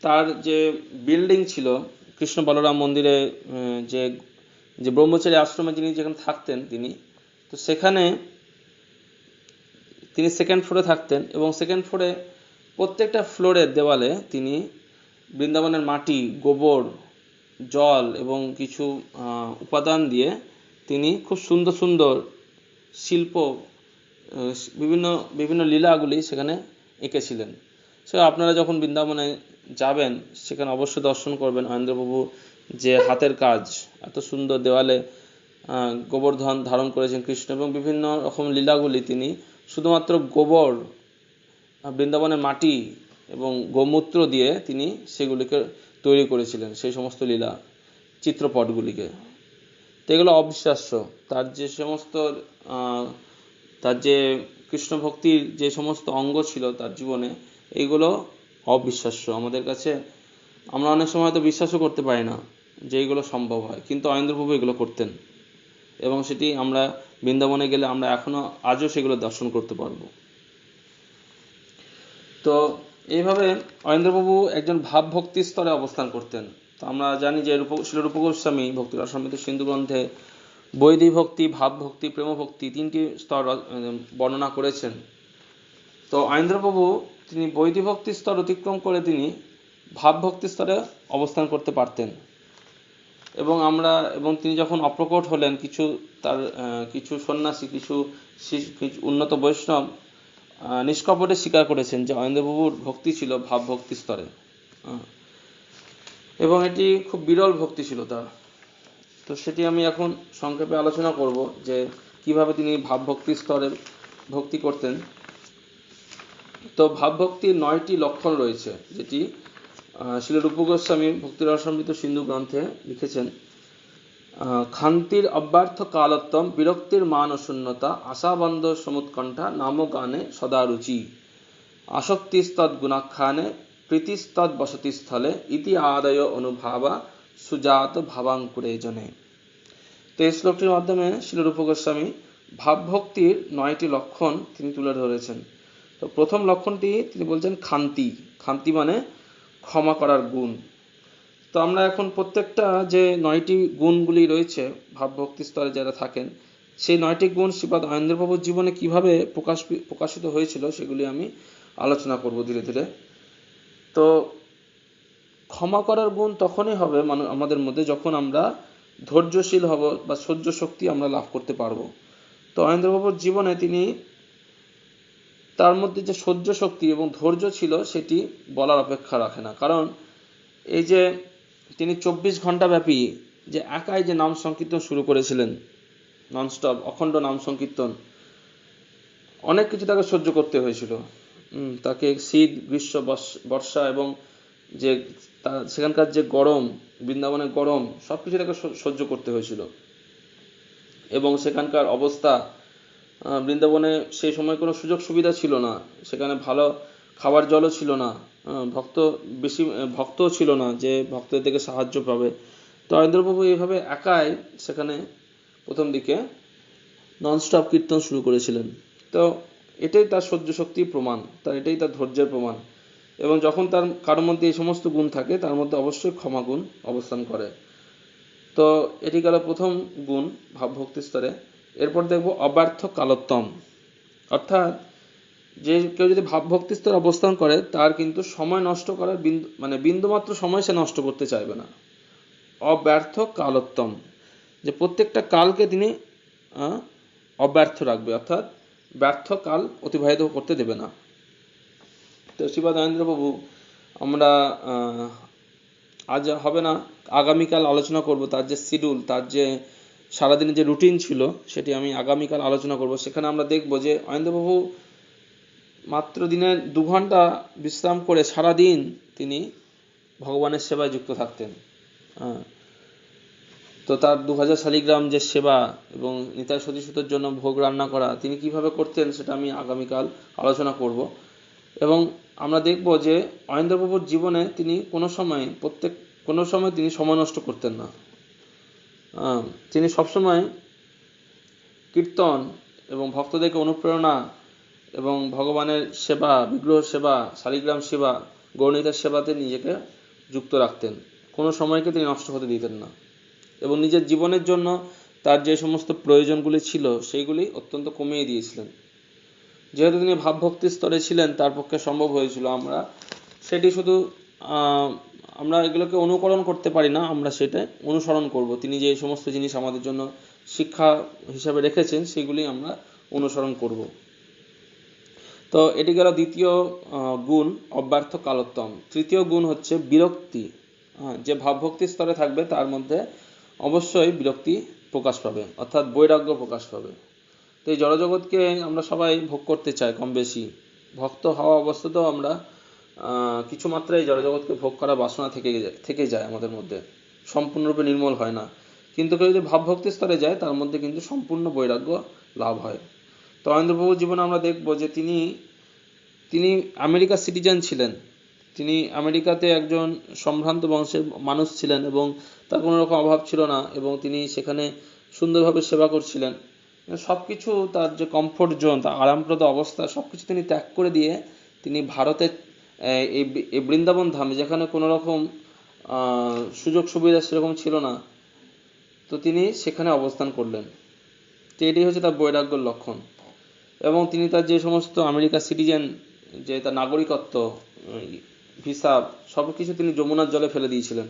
তার যে বিল্ডিং ছিল কৃষ্ণ বলরাম মন্দিরে, যে ব্রহ্মচারী আশ্রমে যিনি যেখানে থাকতেন তো সেখানে তিনি সেকেন্ড ফ্লোরে থাকতেন, এবং সেকেন্ড ফ্লোরে প্রত্যেকটা ফ্লোরের দেওয়ালে তিনি বৃন্দাবনের মাটি, গোবর, জল এবং কিছু উপাদান দিয়ে তিনি খুব সুন্দর সুন্দর শিল্প, বিভিন্ন লীলাগুলি সেখানে এঁকেছিলেন। সো আপনারা যখন বৃন্দাবনে যাবেন সেখানে অবশ্যই দর্শন করবেন অয়েন্দ্রপ্রভু যে হাতের কাজ, এত সুন্দর দেওয়ালে গোবর্ধন ধারণ করেছেন কৃষ্ণ, এবং বিভিন্ন রকম লীলাগুলি তিনি শুধুমাত্র গোবর, বৃন্দাবনের মাটি এবং গোমূত্র দিয়ে তিনি সেগুলিকে তৈরি করেছিলেন, সেই সমস্ত লীলা চিত্রপটগুলিকে। তো এগুলো অবিশ্বাস্য। তার যে কৃষ্ণ ভক্তির যে সমস্ত অঙ্গ ছিল তার জীবনে, এইগুলো অবিশ্বাস্য আমাদের কাছে। আমরা অনেক সময় তো বিশ্বাসও করতে পারি না যে এইগুলো সম্ভব হয়, কিন্তু অয়েন্দ্রপ্রভু এগুলো করতেন, এবং সেটি আমরা বৃন্দাবনে গেলে আমরা আজও সেগুলো দর্শন করতে পারবো। তো এইভাবে অয়েন্দ্রপ্রভু একজন ভাবভক্তির স্তরে অবস্থান করতেন। তো আমরা জানি যে শিল রূপ গোস্বামী ভক্তি রসামৃত সিন্ধু গ্রন্থে বৈধি ভক্তি, ভাবভক্তি, প্রেমভক্তি 3টি স্তর বর্ণনা করেছেন। তো অয়েন্দ্রপ্রভু তিনি বৈধি ভক্তির স্তর অতিক্রম করে তিনি ভাবভক্তির স্তরে অবস্থান করতে পারতেন, এবং তিনি যখন অপ্রকট হলেন, কিছু সন্ন্যাসী, কিছু উন্নত বৈষ্ণব নিষ্কপটে স্বীকার করেছেন যে অয়েন্দ্রপ্রভুর ভক্তি ছিল ভাবভক্তি স্তরে, এবং এটি খুব বিরল ভক্তি ছিল তার। তো সেটি আমি এখন সংক্ষেপে আলোচনা করব যে কিভাবে তিনি ভাবভক্তি স্তরে ভক্তি করতেন। তো ভাবভক্তির 9টি লক্ষণ রয়েছে, যেটি শিল রূপ গোস্বামী ভক্তি রসামৃত সিন্ধু গ্রন্থে লিখেছেন। খান্তির অব্যর্থ কালোত্তম বিরক্তির মান ও শূন্যতা আশাবন্ধ সমুৎকণ্ঠা নাম গানে সদা রুচি আসক্তিস্তৎ গুণাখ্যানে প্রীতিস্তৎ বসতিস্থলে ইতি আদয় অনুভাবা সুজাত ভাবাঙ্কুরে জনে। তো এই শ্লোকটির মাধ্যমে শ্রীল রূপ গোস্বামী ভাবভক্তির 9টি লক্ষণ তিনি তুলে ধরেছেন। তো প্রথম লক্ষণটি তিনি বলছেন খান্তি। খান্তি মানে ক্ষমা করার গুণ। তো আমরা এখন প্রত্যেকটা যে 9টি গুণগুলি রয়েছে ভাবভক্তি স্তরে যারা থাকেন, সেই 9টি গুণ শ্রীপাদ অয়েন্দ্রপ্রভুর জীবনে কিভাবে প্রকাশিত হয়েছিল সেগুলি আমি আলোচনা করব ধীরে ধীরে। তো ক্ষমা করার গুণ তখনই হবে আমাদের মধ্যে যখন আমরা ধৈর্যশীল হব বা সহ্য শক্তি আমরা লাভ করতে পারবো। তো অয়েন্দ্রপ্রভুর জীবনে তিনি তার মধ্যে যে সহ্য শক্তি এবং ধৈর্য ছিল সেটি বলার অপেক্ষা রাখে না। কারণ এই যে তিনি 24 ঘন্টা ব্যাপী যে একাই যে নাম সংকীর্তন শুরু করেছিলেন, ননস্টপ অখণ্ড নাম সংকীর্তন, অনেক কিছু তাকে সহ্য করতে হয়েছিল। তাকে শীত, গ্রীষ্ম, বর্ষা এবং যে সেখানকার যে গরম, বৃন্দাবনের গরম, সবকিছু তাকে সহ্য করতে হয়েছিল। এবং সেখানকার অবস্থা, বৃন্দাবনে সেই সময় কোনো সুযোগ সুবিধা ছিল না, সেখানে ভালো খাবার জলও ছিল না, বেশি ভক্তও ছিল না যে ভক্তদের থেকে সাহায্য পাবে। তো অয়েন্দ্রপ্রভু এইভাবে একাই সেখানে প্রথম দিকে ননস্টপ কীর্তন শুরু করেছিলেন। তো এটাই তার সহ্য শক্তির প্রমাণ, এটাই তার ধৈর্যের প্রমাণ। এবং যখন তার কারোর মধ্যে এই সমস্ত গুণ থাকে তার মধ্যে অবশ্যই ক্ষমা গুণ অবস্থান করে। তো এটি গেল প্রথম গুণ ভাবভক্তি স্তরে। এরপর দেখব অব্যর্থ কালোত্তম, অর্থাৎ যে কেউ যদি ভাবভক্তি স্তরে অবস্থান করে তার কিন্তু সময় নষ্ট করার বিন্দুমাত্র সময় সে নষ্ট করতে চাইবে না। অব্যর্থ কালোত্তম, যে প্রত্যেকটা কালকে তিনি অব্যর্থ রাখবে, অর্থাৎ ব্যর্থ কাল অতিবাহিত করতে দেবে না। তো শ্রীপাদ অয়েন্দ্রপ্রভু আমরা আজ হবে না, আগামীকাল আলোচনা করব তার যে শিডিউল, তার যে সারাদিনের যে রুটিন ছিল সেটি আমি আগামীকাল আলোচনা করব। সেখানে আমরা দেখব যে অয়েন্দ্রপ্রভু মাত্র দিনে 2 ঘন্টা বিশ্রাম করে সারাদিন তিনি ভগবানের সেবায় যুক্ত থাকতেন। তো তার 2000 শালিগ্রাম যে সেবা এবং নিতাই সতীসূতের জন্য ভোগ রান্না করা তিনি কিভাবে করতেন সেটা আমি আগামীকাল আলোচনা করব। এবং আমরা দেখব যে অয়েন্দ্রপ্রভুর জীবনে তিনি কোনো সময় তিনি সময় নষ্ট করতেন না। তিনি সবসময় কীর্তন এবং ভক্তদেরকে অনুপ্রেরণা এবং ভগবানের সেবা, বিগ্রহ সেবা, শালিগ্রাম সেবা, গৌরনিতাইয়ের সেবাতে নিজেকে যুক্ত রাখতেন। কোনো সময়কে তিনি নষ্ট হতে দিতেন না। এবং নিজের জীবনের জন্য তার যে সমস্ত প্রয়োজনগুলি ছিল সেইগুলি অত্যন্ত কমিয়ে দিয়েছিলেন। যেহেতু তিনি ভাবভক্তির স্তরে ছিলেন তার পক্ষে সম্ভব হয়েছিল। আমরা এগুলোকে অনুকরণ করতে পারি না, আমরা সেটা অনুসরণ করব। তিনি যে সমস্ত জিনিস আমাদের জন্য শিক্ষা হিসাবে রেখেছেন সেগুলি আমরা অনুসরণ করব। তো এটি গেল দ্বিতীয় গুণ অব্যর্থ কালোত্তম। তৃতীয় গুণ হচ্ছে বিরক্তি। যে ভাবভক্তির স্তরে থাকবে তার মধ্যে অবশ্যই বিরক্তি প্রকাশ পাবে, অর্থাৎ বৈরাগ্য প্রকাশ পাবে। তো এই জড়জগৎকে আমরা সবাই ভোগ করতে চাই কম বেশি। ভক্ত হওয়া অবস্থাতেও আমরা কিছু মাত্রায় জড়জগৎকে ভোগ করা বাসনা থেকে যায় আমাদের মধ্যে, সম্পূর্ণরূপে নির্মূল হয় না। কিন্তু কেউ যদি ভাবভক্তি স্তরে যায় তার মধ্যে কিন্তু সম্পূর্ণ বৈরাগ্য লাভ হয়। তো অয়েন্দ্রপ্রভুর জীবনে আমরা দেখব যে তিনি আমেরিকার সিটিজেন ছিলেন। তিনি আমেরিকাতে একজন সম্ভ্রান্ত বংশের মানুষ ছিলেন এবং তার কোনো রকম অভাব ছিল না, এবং তিনি সেখানে সুন্দরভাবে সেবা করছিলেন। সবকিছু তার যে কমফোর্ট জোন, তার আরামপ্রদ অবস্থা, সবকিছু তিনি ত্যাগ করে দিয়ে তিনি ভারতের এই বৃন্দাবন ধামে, যেখানে কোনো রকম সুযোগ সুবিধা সেরকম ছিল না, তো তিনি সেখানে অবস্থান করলেন। তো এটি হচ্ছে তার বৈরাগ্যের লক্ষণ। এবং তিনি তার যে সমস্ত আমেরিকার সিটিজেন, যে তার নাগরিকত্ব, ভিসা, সব কিছু তিনি যমুনার জলে ফেলে দিয়েছিলেন।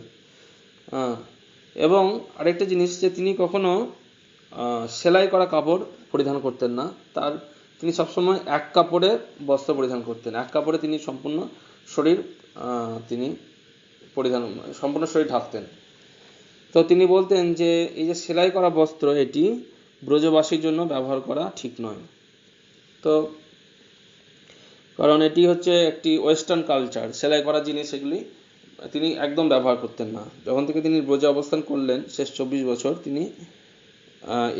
এবং আরেকটা জিনিস, যে তিনি কখনো সেলাই করা কাপড় পরিধান করতেন না। তিনি সবসময় এক কাপড়ে বস্ত্র পরিধান করতেন। এক কাপড়ে তিনি সম্পূর্ণ শরীর ঢাকতেন। তো তিনি বলতেন যে এই যে সেলাই করা বস্ত্র, এটি ব্রজবাসীর জন্য ব্যবহার করা ঠিক নয়। তো কারণ এটি হচ্ছে একটি ওয়েস্টার্ন কালচার, সেলাই করা জিনিস এগুলি তিনি একদম ব্যবহার করতেন না। যখন থেকে তিনি ব্রজে অবস্থান করলেন শেষ 24 বছর তিনি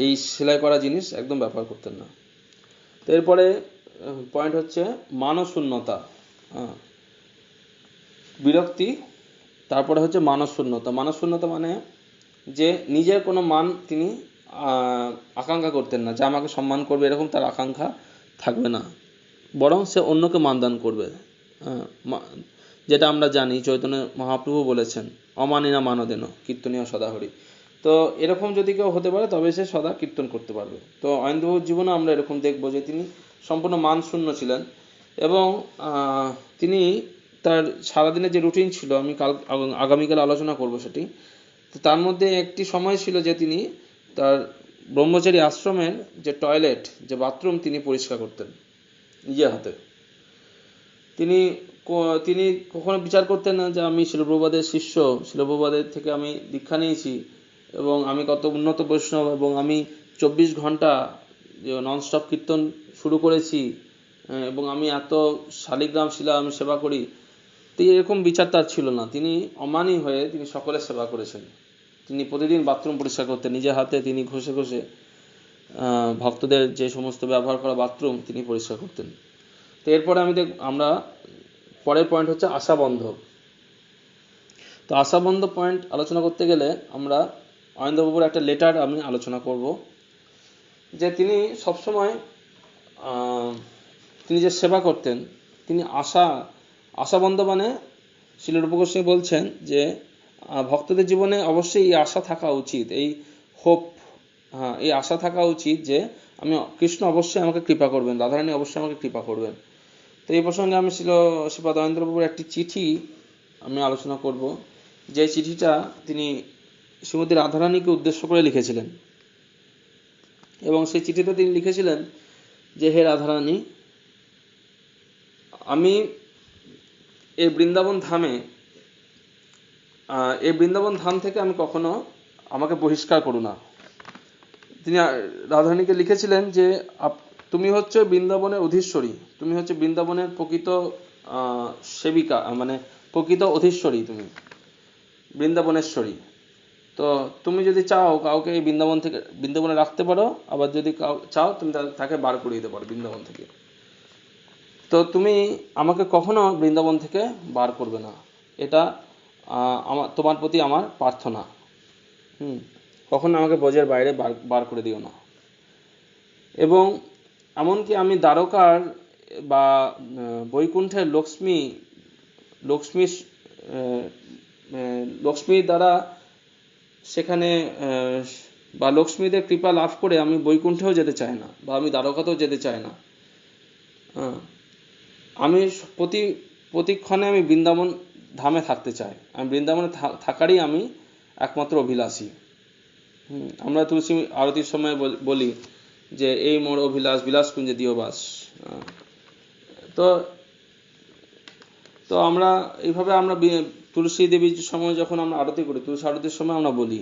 এই সেলাই করা জিনিস একদম ব্যবহার করতেন না। তো এরপরে পয়েন্ট হচ্ছে মানশূন্যতা, বিরক্তি, তারপরে হচ্ছে মানশূন্যতা। মানশূন্যতা মানে যে নিজের কোনো মান তিনি আকাঙ্ক্ষা করতেন না, যে আমাকে সম্মান করবে এরকম তার আকাঙ্ক্ষা থাকবে না, বরং সে অন্যকে মানদান করবে। যেটা আমরা জানি চৈতন্য মহাপ্রভু বলেছেন, অমানিনা মানদেন কীর্তনীয় সদাহরি। তো এরকম যদি কেউ হতে পারে তবে সে সদা কীর্তন করতে পারবে। তো অয়নবাবুর জীবনে আমরা এরকম দেখবো যে তিনি সম্পূর্ণ মানশূন্য ছিলেন এবং তিনি তার সারাদিনের যে রুটিন ছিল, আমি আগামীকাল আলোচনা করব সেটি। তো তার মধ্যে একটি সময় ছিল যে তিনি তার ব্রহ্মচারী আশ্রমের যে টয়লেট, যে বাথরুম তিনি পরিষ্কার করতেন নিজের হাতে। তিনি তিনি কখনো বিচার করতেন না যে আমি শিল প্রভুপাদের শিষ্য, শিল প্রভুপাদের থেকে আমি দীক্ষা নিয়েছি এবং আমি কত উন্নত বৈষ্ণব এবং আমি 24 ঘন্টা ননস্টপ কীর্তন শুরু করেছি এবং আমি এত শালিগ্রাম শিলা আমি সেবা করি। তো এরকম বিচার তার ছিল না। তিনি অমানী হয়ে তিনি সকলের সেবা করেছেন। তিনি প্রতিদিন বাথরুম পরিষ্কার করতেন নিজের হাতে, তিনি ঘষে ঘষে ভক্তদের যে সমস্ত ব্যবহার করা বাথরুম তিনি পরিষ্কার করতেন। তো এরপরে আমরা পরের পয়েন্ট হচ্ছে আশাবন্ধ। তো আশাবন্ধ পয়েন্ট আলোচনা করতে গেলে আমরা অয়নবাবুর একটা লেটার আমি আলোচনা করব, যে তিনি সবসময় তিনি যে সেবা করতেন তিনি আশাবন্ধ মানে শ্রীল রূপ গোস্বামী বলছেন যে ভক্তদের জীবনে অবশ্যই এই আশা থাকা উচিত, এই হোপ, এই আশা থাকা উচিত যে আমি কৃষ্ণ অবশ্যই আমাকে কৃপা করবেন, রাধারানী অবশ্যই আমাকে কৃপা করবেন। তো এই প্রসঙ্গে আমি শ্রীপাদ অয়নেন্দ্রবাবুর একটি চিঠি আমি আলোচনা করব, যে চিঠিটা তিনি শ্রীমতী রাধারানীকে উদ্দেশ্য করে লিখেছিলেন। এবং সেই চিঠিতে তিনি লিখেছিলেন যে হে রাধারানী, আমি এই বৃন্দাবন ধাম থেকে আমি কখনো আমাকে বহিষ্কার করো না। তিনি রাধারানীকে লিখেছিলেন যে তুমি হচ্ছে বৃন্দাবনের অধীশ্বরী, তুমি হচ্ছে বৃন্দাবনের প্রকৃত সেবিকা, মানে প্রকৃত অধীশ্বরী, তুমি বৃন্দাবনেশ্বরী। তো তুমি যদি চাও কাউকে এই বৃন্দাবনে রাখতে পারো, আবার যদি চাও তুমি তাকে বার করে দিতে পারো বৃন্দাবন থেকে। তো তুমি আমাকে কখনো বৃন্দাবন থেকে বার করবে না, এটা তোমার প্রতি আমার প্রার্থনা। কখনো আমাকে ব্রজের বাইরে বার করে দিও না। এবং এমনকি আমি দ্বারকার বা বৈকুণ্ঠের লক্ষ্মীর দ্বারা সেখানে বা লক্ষ্মীদের কৃপা লাভ করে আমি বৈকুণ্ঠেও যেতে চাই না, বা আমি দ্বারকাতেও যেতে চাই না। আমি প্রতিক্ষণে আমি বৃন্দাবন ধামে থাকতে চাই, আমি বৃন্দাবনে থাকারই আমি একমাত্র অভিলাষী। আমরা তুলসী আরতির সময় বলি যে এই মোর অভিলাষ বিলাস কুঞ্জে দিও বাস। তো আমরা এইভাবে আমরা তুলসী দেবীর সময় যখন আমরা আরতি করি, তুলসী আরতির সময় আমরা বলি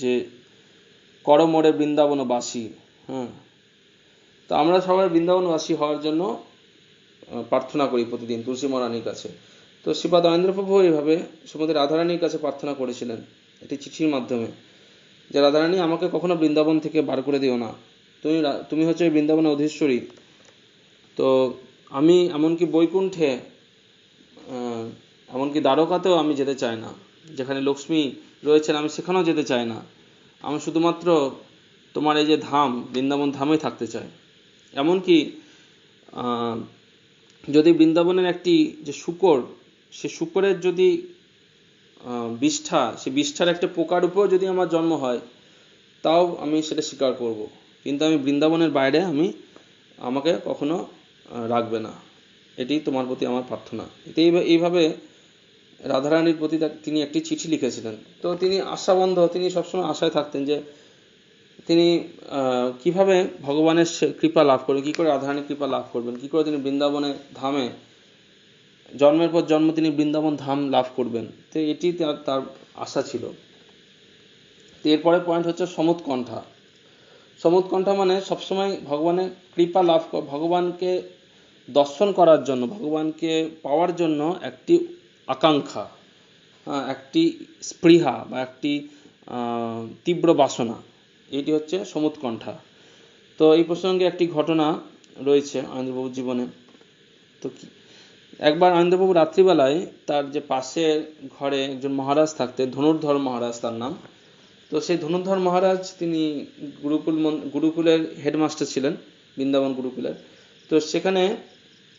যে কর মোরে বৃন্দাবনবাসী। তো আমরা সবাই বৃন্দাবনবাসী হওয়ার জন্য প্রার্থনা করি প্রতিদিন তুলসী মহারানীর কাছে। তো শ্রীপাদ অয়নেন্দ্রপ্রভু এইভাবে শ্রীমতী রাধারানীর কাছে প্রার্থনা করেছিলেন একটি চিঠির মাধ্যমে, যে রাধারানী আমাকে কখনো বৃন্দাবন থেকে বার করে দিও না, তুমি হচ্ছে বৃন্দাবনের অধীশ্বরী। তো আমি এমনকি বৈকুণ্ঠে, এমনকি দ্বারকাতেও আমি যেতে চাই না, যেখানে লক্ষ্মী রয়েছেন আমি সেখানেও যেতে চাই না। আমি শুধুমাত্র তোমার এই যে ধাম বৃন্দাবন ধামেই থাকতে চাই। এমনকি যদি বৃন্দাবনের একটি যে শূকর, সে শূকরের যদি বিষ্ঠা, সে বিষ্ঠার একটা পোকার উপর যদি আমার জন্ম হয় তাও আমি সেটা স্বীকার করব, কিন্তু আমি বৃন্দাবনের বাইরে আমাকে কখনো রাখবে না, এটি তোমার প্রতি আমার প্রার্থনা। এইভাবে রাধারানীর প্রতি তিনি একটি চিঠি লিখেছিলেন। তো তিনি আশাবন্ধ, তিনি সবসময় আশায় থাকতেন যে তিনি কিভাবে ভগবানের কৃপা লাভ করবেন, কি করে রাধারানীর কৃপা লাভ করবেন, কি করে তিনি বৃন্দাবনের ধামে জন্মের পর জন্ম তিনি বৃন্দাবন ধাম লাভ করবেন। তো এটি তার আশা ছিল। তো এরপরে পয়েন্ট হচ্ছে সমুৎকণ্ঠা। সমুৎকণ্ঠা মানে সবসময় ভগবানের কৃপা লাভ, ভগবানকে দর্শন করার জন্য, ভগবানকে পাওয়ার জন্য একটি আকাঙ্ক্ষা। একটি স্পৃহা বা একটি তীব্র বাসনা, এটি হচ্ছে সমুৎকণ্ঠা। তো এই প্রসঙ্গে একটি ঘটনা রয়েছে অনিন্দ্রবাবুর জীবনে। তো একবার অনিন্দ্রবাবু রাত্রিবেলায় তার যে পাশের ঘরে একজন মহারাজ থাকতেন, ধনুর্ধর মহারাজ তার নাম। তো সেই ধনুর্ধর মহারাজ তিনি গুরুকুলের হেডমাস্টার ছিলেন, বৃন্দাবন গুরুকুলের। তো সেখানে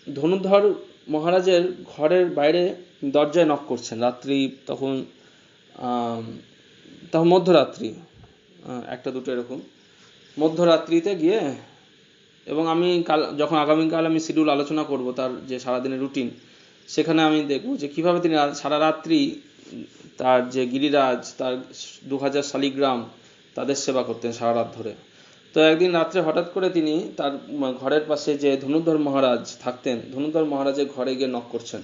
ধনুর্ধর মহারাজের ঘরের বাইরে দরজায় নক করছেন রাত্রি, তখন তখন মধ্যরাত্রি, 1টা-2টো এরকম মধ্যরাত্রিতে গিয়ে। এবং আমি যখন আগামীকাল আমি শিডিউল আলোচনা করব তার যে সারাদিনের রুটিন, সেখানে আমি দেখব যে কিভাবে তিনি সারা রাত্রি তার যে গিরিরাজ, তার 2000 শালিগ্রাম, তাদের সেবা করতেন সারা রাত ধরে। তো একদিন রাত্রে হঠাৎ করে তিনি তার ঘরের পাশে যে ধনুর্ধর মহারাজ থাকতেন, ধনুর্ধর মহারাজের ঘরে গিয়ে নক করছেন,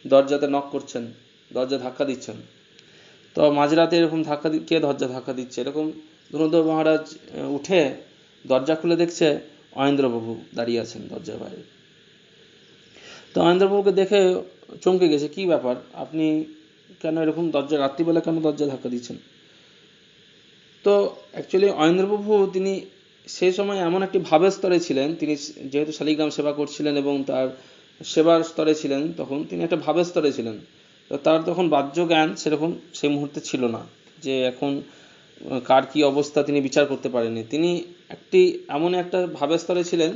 দরজাতে নক করছেন, দরজা ধাক্কা দিচ্ছেন। তো মাঝরাতে এরকম কে দরজা ধাক্কা দিচ্ছে এরকম, ধনুর্ধর মহারাজ উঠে দরজা খুলে দেখছে অনিন্দ্রবাবু দাঁড়িয়ে আছেন দরজার বাইরে। তো অনিন্দ্রবাবুকে দেখে চমকে গেছে, কি ব্যাপার, আপনি কেন এরকম রাত্রিবেলা কেন দরজা ধাক্কা দিচ্ছেন? তো অ্যাকচুয়ালি অনিন্দ্রবাবু তিনি সেই সময় এমন একটি ভাবের স্তরে ছিলেন, তিনি যেহেতু শালিগ্রাম সেবা করছিলেন এবং তার সেবার স্তরে ছিলেন, তখন তিনি একটা ভাবের স্তরে ছিলেন। তো তার তখন বাহ্য জ্ঞান সেরকম সেই মুহূর্তে ছিল না, যে এখন কার কি অবস্থা তিনি বিচার করতে পারেননি। তিনি এমন একটা ভাবের স্তরে ছিলেন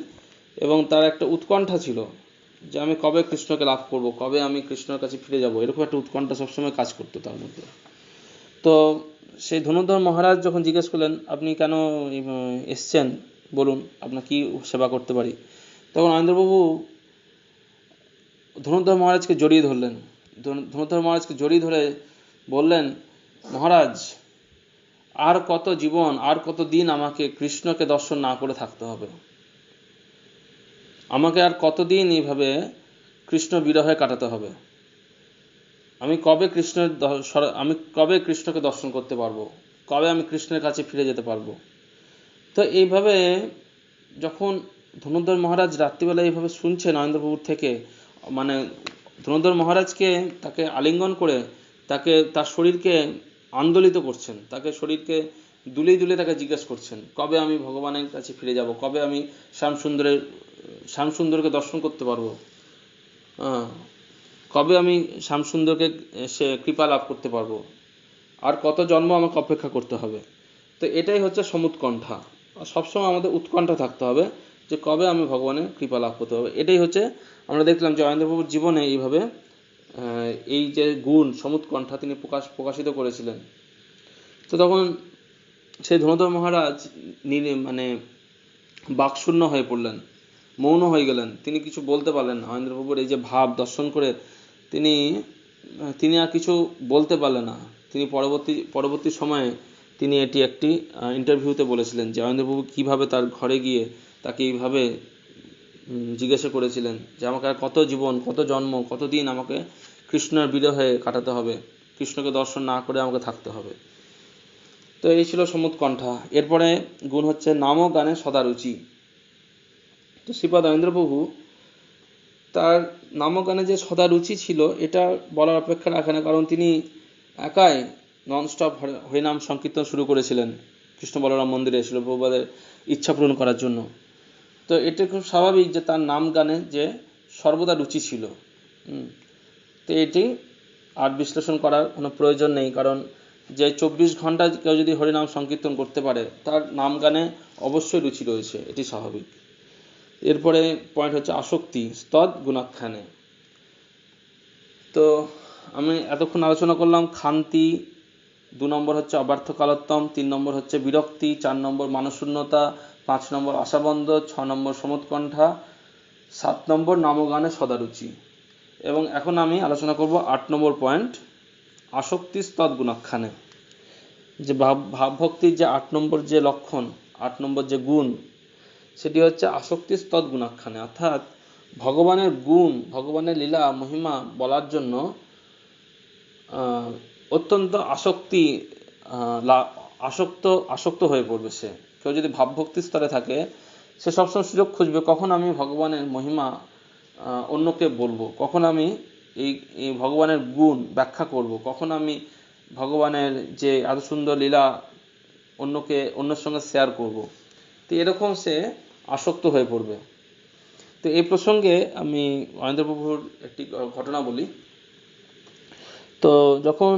এবং তার একটা উৎকণ্ঠা ছিল যে আমি কবে কৃষ্ণকে লাভ করব, কবে আমি কৃষ্ণের কাছে ফিরে যাব, এরকম একটা উৎকণ্ঠা সবসময় কাজ করতো তার মধ্যে। তো সেই ধনুর্ধর মহারাজ যখন জিজ্ঞেস করলেন, আপনি কেন এসছেন, বলুন আপনার কি সেবা করতে পারি, তখন অনিন্দ্রবাবু ধনুর্ধর মহারাজকে জড়িয়ে ধরলেন। ধনুর্ধর মহারাজকে জড়িয়ে ধরে বললেন, মহারাজ, আর কত জীবন, আর কত দিন আমাকে কৃষ্ণকে দর্শন না করে থাকতে হবে? আমাকে আর কতদিন এইভাবে কৃষ্ণ বিরহে কাটাতে হবে? আমি কবে কৃষ্ণকে দর্শন করতে পারবো? কবে আমি কৃষ্ণের কাছে ফিরে যেতে পারবো? তো এইভাবে যখন ধনুর্ধর মহারাজ রাত্রিবেলা এইভাবে শুনছেন অনিন্দ্রবাবুর থেকে, মানে ধনুর্ধর মহারাজকে তাকে আলিঙ্গন করে তার শরীরকে আন্দোলিত করছেন, তাকে শরীরকে দুলিয়ে দুলিয়ে তাকে জিজ্ঞেস করছেন, কবে আমি ভগবানের কাছে ফিরে যাব, কবে আমি শ্যামসুন্দরকে দর্শন করতে পারবো, কবে আমি শ্যামসুন্দরকে সে কৃপা লাভ করতে পারবো, আর কত জন্ম আমাকে অপেক্ষা করতে হবে? তো এটাই হচ্ছে সমুৎকণ্ঠা। সবসময় আমাদের উৎকণ্ঠা থাকতে হবে যে কবে আমি ভগবানের কৃপা লাভ করতে হবে। এটাই হচ্ছে আমরা দেখলাম যে অনিন্দ্রবাবুর জীবনে এইভাবে এই যে গুণ সমুৎকণ্ঠা তিনি প্রকাশিত করেছিলেন। তো তখন সেই ধনুর্ধর মহারাজ মানে বাকশূন্য হয়ে পড়লেন, মৌন হয়ে গেলেন, তিনি কিছু বলতে পারলেন না। অনিন্দ্রবাবুর এই যে ভাব দর্শন করে তিনি আর কিছু বলতে পারলেন না। তিনি পরবর্তী সময়ে তিনি এটি একটি ইন্টারভিউতে বলেছিলেন যে অনিন্দ্রবাবু কিভাবে তার ঘরে গিয়ে তাকে এইভাবে জিজ্ঞাসা করেছিলেন যে আমাকে আর কত জীবন, কত জন্ম, কতদিন আমাকে কৃষ্ণের বিরহে কাটাতে হবে, কৃষ্ণকে দর্শন না করে আমাকে থাকতে হবে। তো এই ছিল সমুৎকণ্ঠা। এরপরে গুণ হচ্ছে নাম ও গানে সদারুচি। তো শ্রীপাদ অনিন্দ্রবাবু তার নামগানে যে সদারুচি ছিল এটা বলার অপেক্ষা রাখে না, কারণ তিনি একাই ননস্টপ হরিনাম সংকীর্তন শুরু করেছিলেন কৃষ্ণ বলরাম মন্দিরে শিল প্রভুপাদের ইচ্ছা পূরণ করার জন্য। তো এটা খুব স্বাভাবিক যে তার নাম গানে যে সর্বদা রুচি ছিল। তো এটি আর বিশ্লেষণ করার কোনো প্রয়োজন নেই, কারণ যে 24 ঘন্টা কেউ যদি হরিনাম সংকীর্তন করতে পারে তার নাম গানে অবশ্যই রুচি রয়েছে, এটি স্বাভাবিক। এরপরে পয়েন্ট হচ্ছে আসক্তি স্তদ গুণাখ্যানে। তো আমি এতক্ষণ আলোচনা করলাম খান্তি, 2 নম্বর হচ্ছে অবার্থ কালোত্তম, 3 নম্বর হচ্ছে বিরক্তি, 4 নম্বর মানশূন্যতা, 5 নম্বর আশাবন্ধ, 6 নম্বর সমুৎকণ্ঠা, 7 নম্বর নামগানে সদারুচি। এবং এখন আমি আলোচনা করব 8 নম্বর পয়েন্ট, আসক্তি স্তদ গুণাখ্যানে। যে ভাবভক্তির যে 8 নম্বর যে লক্ষণ, 8 নম্বর যে গুণ, সেটি হচ্ছে আসক্তি স্তদ গুণাখ্যানে। অর্থাৎ ভগবানের গুণ, ভগবানের লীলা মহিমা বলার জন্য অত্যন্ত আসক্ত হয়ে পড়বে সে। কেউ যদি ভাবভক্তির স্তরে থাকে সে সবসময় সুযোগ খুঁজবে কখন আমি ভগবানের মহিমা অন্যকে বলবো, কখন আমি এই এই ভগবানের গুণ ব্যাখ্যা করব, কখন আমি ভগবানের যে এত সুন্দর লীলা অন্যের সঙ্গে শেয়ার করব। তো এরকম সে আসক্ত হয়ে পড়বে। তো এই প্রসঙ্গে আমি অনিন্দ্রপ্রভুর একটি ঘটনা বলি। তো যখন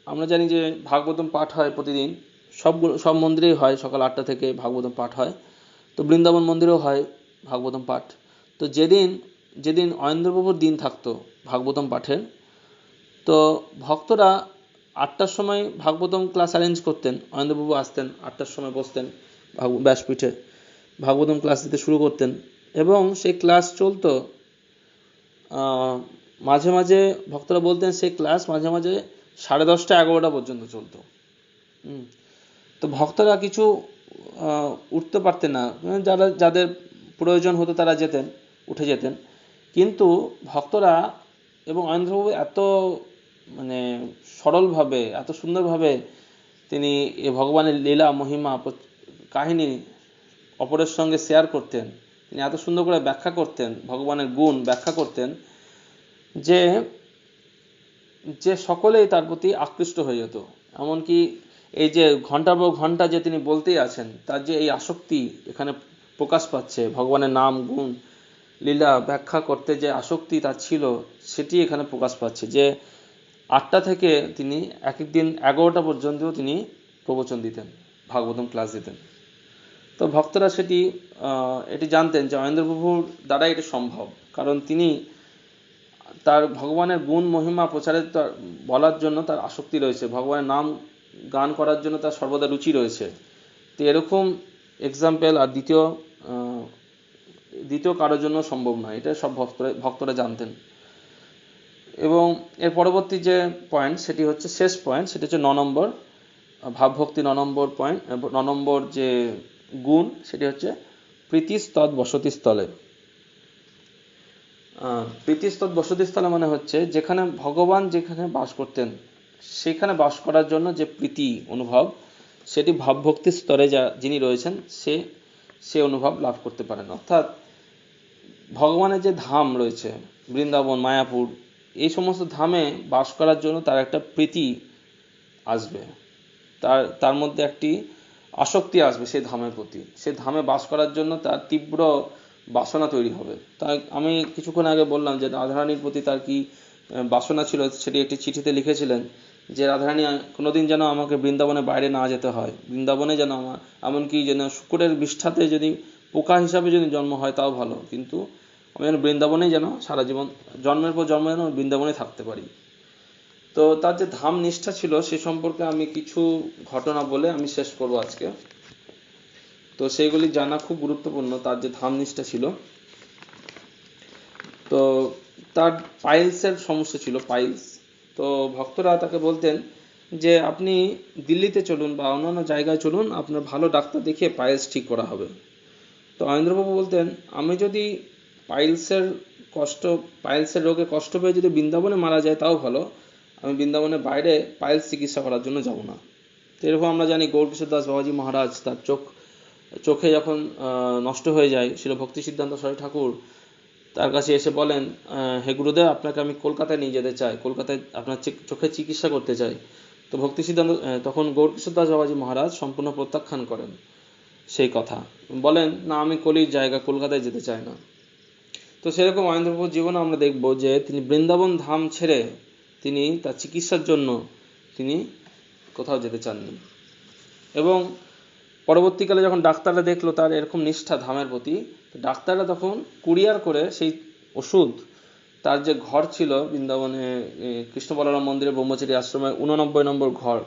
আমরা জানি যে ভাগবতম পাঠ হয় প্রতিদিন, সব মন্দিরেই হয়, সকাল 8টা থেকে ভাগবতম পাঠ হয়। তো বৃন্দাবন মন্দিরেও হয় ভাগবতম পাঠ। তো যেদিন যেদিন অনিন্দ্রপ্রভুর দিন থাকতো ভাগবতম পাঠের, তো ভক্তরা 8টার সময় ভাগবতম ক্লাস অ্যারেঞ্জ করতেন। অনিন্দ্রপ্রভু আসতেন, 8টার সময় বসতেন ব্যাসপীঠে, ভাগবতম ক্লাস দিতে শুরু করতেন এবং সেই ক্লাস চলতো। মাঝে মাঝে ভক্তরা বলতেন সেই ক্লাস মাঝে মাঝে 10:30 11টা পর্যন্ত চলতো। তো ভক্তরা কিছু উঠতে পারতেন না, যাদের প্রয়োজন হতো তারা উঠে যেতেন। কিন্তু ভক্তরা এবং অনিন্দ্রপ্রভু এত মানে সরলভাবে, এত সুন্দরভাবে তিনি ভগবানের লীলা মহিমা কাহিনী অপরের সঙ্গে শেয়ার করতেন, তিনি এত সুন্দর করে ব্যাখ্যা করতেন, ভগবানের গুণ ব্যাখ্যা করতেন, যে যে সকলেই তার প্রতি আকৃষ্ট হয়ে যেত। এমনকি এই যে ঘন্টার পর ঘন্টা যে তিনি বলতেই আছেন, তার যে এই আসক্তি এখানে প্রকাশ পাচ্ছে, ভগবানের নাম গুণ লীলা ব্যাখ্যা করতে যে আসক্তি তার ছিল, সেটি এখানে প্রকাশ পাচ্ছে। যে 8টা থেকে তিনি এক একদিন 11টা পর্যন্ত তিনি প্রবচন দিতেন, ভাগবতম ক্লাস দিতেন। তো ভক্তরা এটি জানতেন যে অনিন্দ্রপ্রভুর দ্বারা এটি সম্ভব, কারণ তিনি তার ভগবানের গুণ মহিমা প্রচারের বলার জন্য তার আসক্তি রয়েছে, ভগবানের নাম গান করার জন্য তার সর্বদা রুচি রয়েছে। তো এরকম এক্সাম্পল আর দ্বিতীয় কারোর জন্য সম্ভব নয়, এটা সব ভক্তরা জানতেন। এবং এর পরবর্তী যে পয়েন্ট, সেটি হচ্ছে শেষ পয়েন্ট, সেটি হচ্ছে 9 নম্বর ভাবভক্তি, 9 নম্বর পয়েন্ট, 9 নম্বর যে গুণ, সেটি হচ্ছে প্রীতিস্তৎ বসতিস্থলে। প্রীতিস্তৎ বসতিস্থলে মানে হচ্ছে যেখানে ভগবান যেখানে বাস করতেন, সেখানে বাস করার জন্য যে প্রীতি অনুভব, সেটি ভাবভক্তির স্তরে যিনি রয়েছেন সে অনুভব লাভ করতে পারেন। অর্থাৎ ভগবানের যে ধাম রয়েছে, বৃন্দাবন, মায়াপুর, এই সমস্ত ধামে বাস করার জন্য তার একটা প্রীতি আসবে, তার মধ্যে একটি আসক্তি আসবে সেই ধামের প্রতি, সেই ধামে বাস করার জন্য তার তীব্র বাসনা তৈরি হবে। তাই আমি কিছুক্ষণ আগে বললাম যে রাধারানীর প্রতি তার কি বাসনা ছিল, সেটি একটি চিঠিতে লিখেছিলেন যে রাধারানী কোনোদিন যেন আমাকে বৃন্দাবনের বাইরে না যেতে হয়, বৃন্দাবনে যেন আমার, এমনকি যেন শুকুরের বিষ্ঠাতে যদি পোকা হিসাবে যদি জন্ম হয় তাও ভালো, কিন্তু আমি যেন বৃন্দাবনেই যেন সারা জীবন, জন্মের পর জন্ম যেন বৃন্দাবনে থাকতে পারি। তো তার যে ধাম নিষ্ঠা ছিল সে সম্পর্কে আমি কিছু ঘটনা বলে আমি শেষ করব আজকে। তো সেইগুলি জানা খুব গুরুত্বপূর্ণ, তার যে ধাম নিষ্ঠা ছিল। তো তার পাইলসের সমস্যা ছিল, পাইলস। তো ভক্তরা তাকে বলতেন যে আপনি দিল্লিতে চলুন বা অন্যান্য জায়গায় চলুন, আপনার ভালো ডাক্তার দেখিয়ে পাইলস ঠিক করা হবে। তো অনিন্দ্রবাবু বলতেন, আমি যদি পাইলসের রোগে কষ্ট পেয়ে যদি বৃন্দাবনে মারা যায় তাও ভালো, আমি বৃন্দাবনের বাইরে পাইলস চিকিৎসা করার জন্য যাব না। তো এরকম আমরা জানি গৌরকিশোর দাস বাবাজি মহারাজ, তার চোখে যখন নষ্ট হয়ে যায়, ছিল ভক্তি সিদ্ধান্ত সরস্বতী ঠাকুর তার কাছে এসে বলেন, হে গুরুদেব, আপনাকে আমি কলকাতায় নিয়ে যেতে চাই, কলকাতায় আপনার চোখে চিকিৎসা করতে চাই। তো ভক্তি সিদ্ধান্ত তখন গৌরকিশোর দাস বাবাজি মহারাজ সম্পূর্ণ প্রত্যাখ্যান করেন সেই কথা, বলেন না, আমি কলির জায়গা কলকাতায় যেতে চাই না। তো সেরকম অনিন্দ্রপ্রভুর জীবনে আমরা দেখব যে তিনি বৃন্দাবন ধাম ছেড়ে তিনি তার চিকিৎসার জন্য তিনি কোথাও যেতে চাননি। এবং পরবর্তীকালে যখন ডাক্তাররা দেখলো তার এরকম নিষ্ঠা ধামের প্রতি, ডাক্তাররা তখন কুরিয়ার করে সেই ওষুধ, তার যে ঘর ছিল বৃন্দাবনে কৃষ্ণ বলরাম মন্দিরে ব্রহ্মচারী আশ্রমে 89 নম্বর ঘর,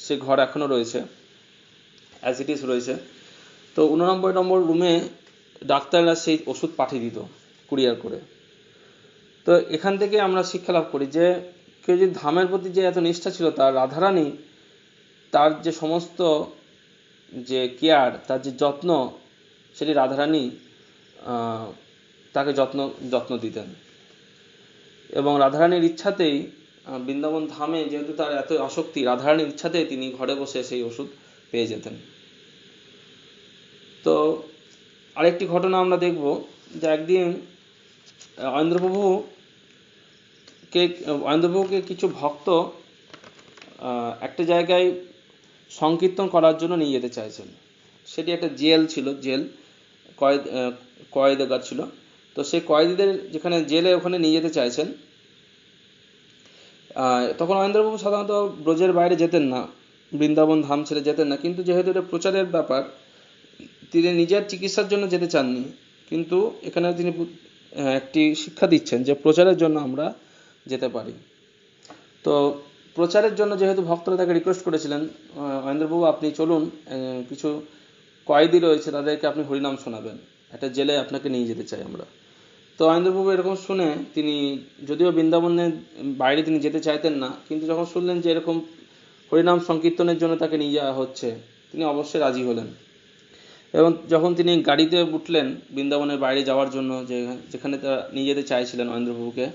সে ঘর এখনো রয়েছে, অ্যাজ ইট ইজ রয়েছে। তো 89 নম্বর রুমে ডাক্তাররা সেই ওষুধ পাঠিয়ে দিত কুরিয়ার করে। তো এখান থেকে আমরা শিক্ষা লাভ করি যে কেউ যদি ধামের প্রতি যে এত নিষ্ঠা ছিল, তার রাধারানী তার যে সমস্ত যে কেয়ার, তার যে যত্ন, সেটি রাধারানী তাকে যত্ন দিতেন। এবং রাধারানীর ইচ্ছাতেই বৃন্দাবন ধামে যেহেতু তার এত আসক্তি, রাধারানীর ইচ্ছাতেই তিনি ঘরে বসে সেই ওষুধ পেয়ে যেতেন। তো আরেকটি ঘটনা আমরা দেখব যে একদিন অনিন্দ্রপ্রভু কে অয়ন্দ্রবাবুকে কিছু ভক্ত একটা জায়গায় সংকীর্তন করার জন্য নিয়ে যেতে চাইছেন। সেটি একটা জেল ছিল, জেল কয়েদাগার ছিল। তো সেই কয়েদিদের যেখানে জেলে ওখানে নিয়ে যেতে চাইছেন। তখন অয়ন্দ্রবাবু সাধারণত ব্রজের বাইরে যেতেন না, বৃন্দাবন ধাম ছেড়ে যেতেন না, কিন্তু যেহেতু এটা প্রচারের ব্যাপার, তিনি নিজের চিকিৎসার জন্য যেতে চাননি। কিন্তু এখানে তিনি একটি শিক্ষা দিচ্ছেন যে প্রচারের জন্য আমরা যেতে পারি। তো প্রচারের জন্য যেহেতু ভক্তরা তাকে রিকোয়েস্ট করেছিলেন, অয়ন্দ্রবাবু আপনি চলুন, কিছু কয়েদি রয়েছে তাদেরকে আপনি হরিনাম শোনাবেন, একটা জেলে আপনাকে নিয়ে যেতে চাই আমরা। তো অয়ন্দ্রবাবু এরকম শুনে তিনি যদিও বৃন্দাবনের বাইরে তিনি যেতে চাইতেন না, কিন্তু যখন শুনলেন যে এরকম হরিনাম সংকীর্তনের জন্য তাকে নিয়ে যাওয়া হচ্ছে, তিনি অবশ্যই রাজি হলেন। এবং যখন তিনি গাড়িতে উঠলেন বৃন্দাবনের বাইরে যাওয়ার জন্য, যেখানে তারা নিয়ে যেতে চাইছিলেন অয়ন্দ্রবাবুকে,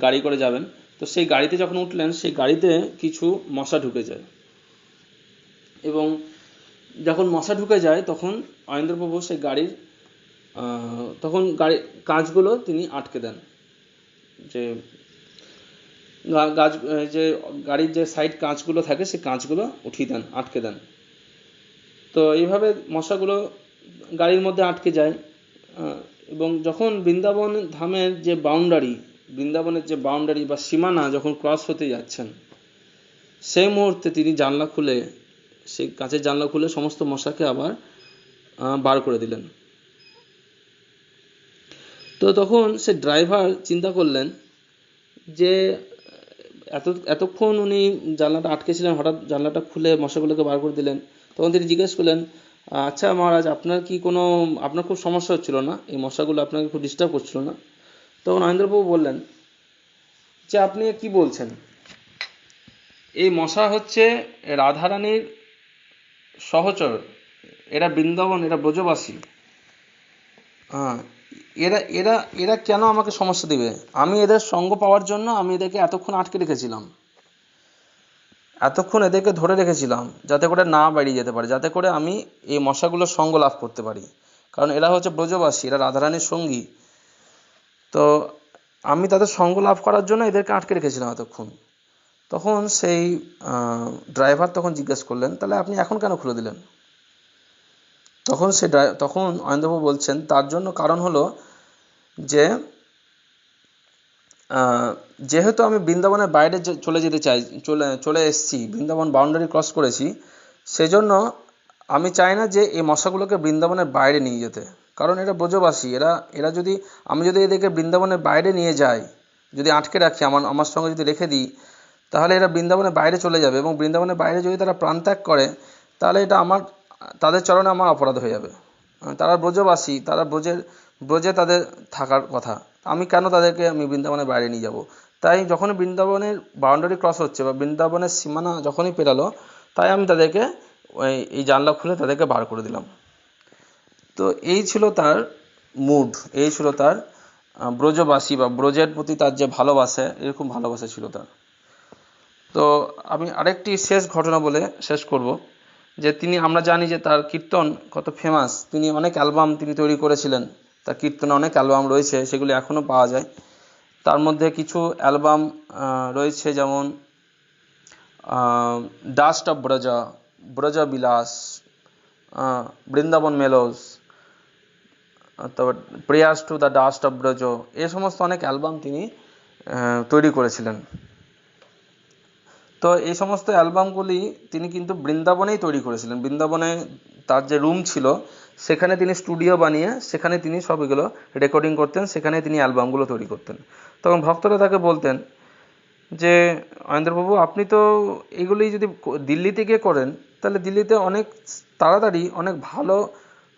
গাড়ি করে যাবেন, তো সেই গাড়িতে যখন উঠলেন সেই গাড়িতে কিছু মশা ঢুকে যায়। এবং যখন মশা ঢুকে যায় তখন অয়ন্দ্রবাবু সেই গাড়ির তখন কাঁচগুলো তিনি আটকে দেন, যে যে গাড়ির যে সাইড কাঁচগুলো থাকে সেই কাঁচগুলো উঠিয়ে দেন, আটকে দেন। তো এইভাবে মশাগুলো গাড়ির মধ্যে আটকে যায়। এবং যখন বৃন্দাবন ধামের যে বৃন্দাবনের যে বাউন্ডারি বা সীমানা যখন ক্রস হতে যাচ্ছেন, সেই মুহূর্তে তিনি সেই কাঁচের জানলা খুলে সমস্ত মশাকে আবার বার করে দিলেন। তো তখন সে ড্রাইভার চিন্তা করলেন যে এতক্ষণ উনি জানলাটা আটকেছিলেন, হঠাৎ জানলাটা খুলে মশাগুলোকে বার করে দিলেন। তখন তিনি জিজ্ঞেস করলেন, আচ্ছা মহারাজ, আপনার খুব সমস্যা হচ্ছিল না? এই মশাগুলো আপনাকে খুব ডিস্টার্ব করছিল না? তখন অয়ন্দ্রবাবু বললেন যে আপনি কি বলছেন, এই মশা হচ্ছে রাধারানীর সহচর, এরা বৃন্দাবন, এরা ব্রজবাসী। এরা এরা এরা কেন আমাকে সমস্যা দিবে? আমি এদের সঙ্গ পাওয়ার জন্য আমি এদেরকে এতক্ষণ আটকে রেখেছিলাম, এতক্ষণ এদেরকে ধরে রেখেছিলাম যাতে করে না বেরিয়ে যেতে পারে, যাতে করে আমি এই মশাগুলোর সঙ্গ লাভ করতে পারি। কারণ এরা হচ্ছে ব্রজবাসী, এরা রাধারানীর সঙ্গী। তো আমি তাদের সঙ্গ লাভ করার জন্য এদেরকে আটকে রেখেছিলাম এতক্ষণ। তখন সেই ড্রাইভার তখন জিজ্ঞেস করলেন, তাহলে আপনি এখন কেন খুলে দিলেন? তখন অয়ন্দ্রবাবু বলছেন, তার জন্য কারণ হলো যে যেহেতু আমি বৃন্দাবনের বাইরে চলে এসেছি, বৃন্দাবন বাউন্ডারি ক্রস করেছি, সেজন্য আমি চাই না যে এই মশাগুলোকে বৃন্দাবনের বাইরে নিয়ে যেতে। কারণ এরা ব্রজবাসী, আমি যদি এদেরকে বৃন্দাবনের বাইরে নিয়ে যাই, যদি আটকে রাখি, আমার সঙ্গে যদি রেখে দিই, তাহলে এরা বৃন্দাবনের বাইরে চলে যাবে। এবং বৃন্দাবনের বাইরে যদি তারা প্রাণত্যাগ করে, তাহলে এটা তাদের চরণে আমার অপরাধ হয়ে যাবে। তারা ব্রজবাসী, তারা ব্রজে তাদের থাকার কথা। আমি কেন তাদেরকে বৃন্দাবনের বাইরে নিয়ে যাব? তাই যখনই বৃন্দাবনের বাউন্ডারি ক্রস হচ্ছে বা বৃন্দাবনের সীমানা যখনই পেরালো, তাই আমি তাদেরকে এই জানলা খুলে তাদেরকে বার করে দিলাম। তো এই ছিল তার মুড, এই ছিল তার ব্রজবাসী বা ব্রজের প্রতি তার যে ভালোবাসা, এরকম ভালোবাসা ছিল তার। তো আমি আরেকটি শেষ ঘটনা বলে শেষ করব, যে আমরা জানি যে তার কীর্তন কত ফেমাস। তিনি অনেক অ্যালবাম তিনি তৈরি করেছিলেন, তার কীর্তনে অনেক অ্যালবাম রয়েছে, সেগুলি এখনও পাওয়া যায়। তার মধ্যে কিছু অ্যালবাম রয়েছে, যেমন dust of Braj Vilas, Vrindavan mellows, তারপর prayers to the dust of Braj, এই সমস্ত অনেক অ্যালবাম তিনি তৈরি করেছিলেন। তো এই সমস্ত অ্যালবামগুলি তিনি কিন্তু বৃন্দাবনেই তৈরি করেছিলেন। বৃন্দাবনে তার যে রুম ছিল, সেখানে তিনি স্টুডিও বানিয়ে সেখানে তিনি সব এগুলো রেকর্ডিং করতেন, সেখানে তিনি অ্যালবামগুলো তৈরি করতেন। তখন ভক্তরা তাকে বলতেন যে অয়ন্দ্রবাবু, আপনি তো এগুলি যদি দিল্লিতে গিয়ে করেন, তাহলে দিল্লিতে অনেক তাড়াতাড়ি অনেক ভালো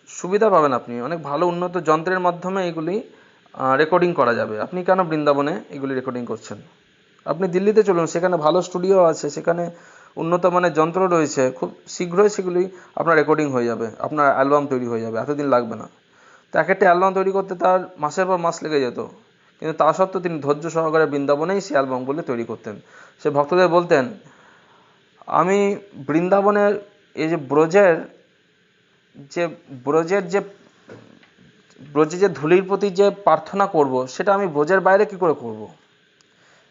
সুবিধা পাবেন, আপনি অনেক ভালো উন্নত যন্ত্রের মাধ্যমে এগুলি রেকর্ডিং করা যাবে। আপনি কেন বৃন্দাবনে এগুলি রেকর্ডিং করছেন? আপনি দিল্লিতে চলুন, সেখানে ভালো স্টুডিও আছে, সেখানে উন্নত মানের যন্ত্র রয়েছে, খুব শীঘ্রই সেগুলি আপনার রেকর্ডিং হয়ে যাবে, আপনার অ্যালবাম তৈরি হয়ে যাবে, এতদিন লাগবে না। তো এক একটা অ্যালবাম তৈরি করতে তার মাসের পর মাস লেগে যেত, কিন্তু তা সত্ত্বেও তিনি ধৈর্য সহকারে বৃন্দাবনেই সেই অ্যালবামগুলো তৈরি করতেন। সে ভক্তদের বলতেন, আমি বৃন্দাবনের এই যে ব্রজে যে ধূলির প্রতি যে প্রার্থনা করব, সেটা আমি ব্রজের বাইরে কি করে করব?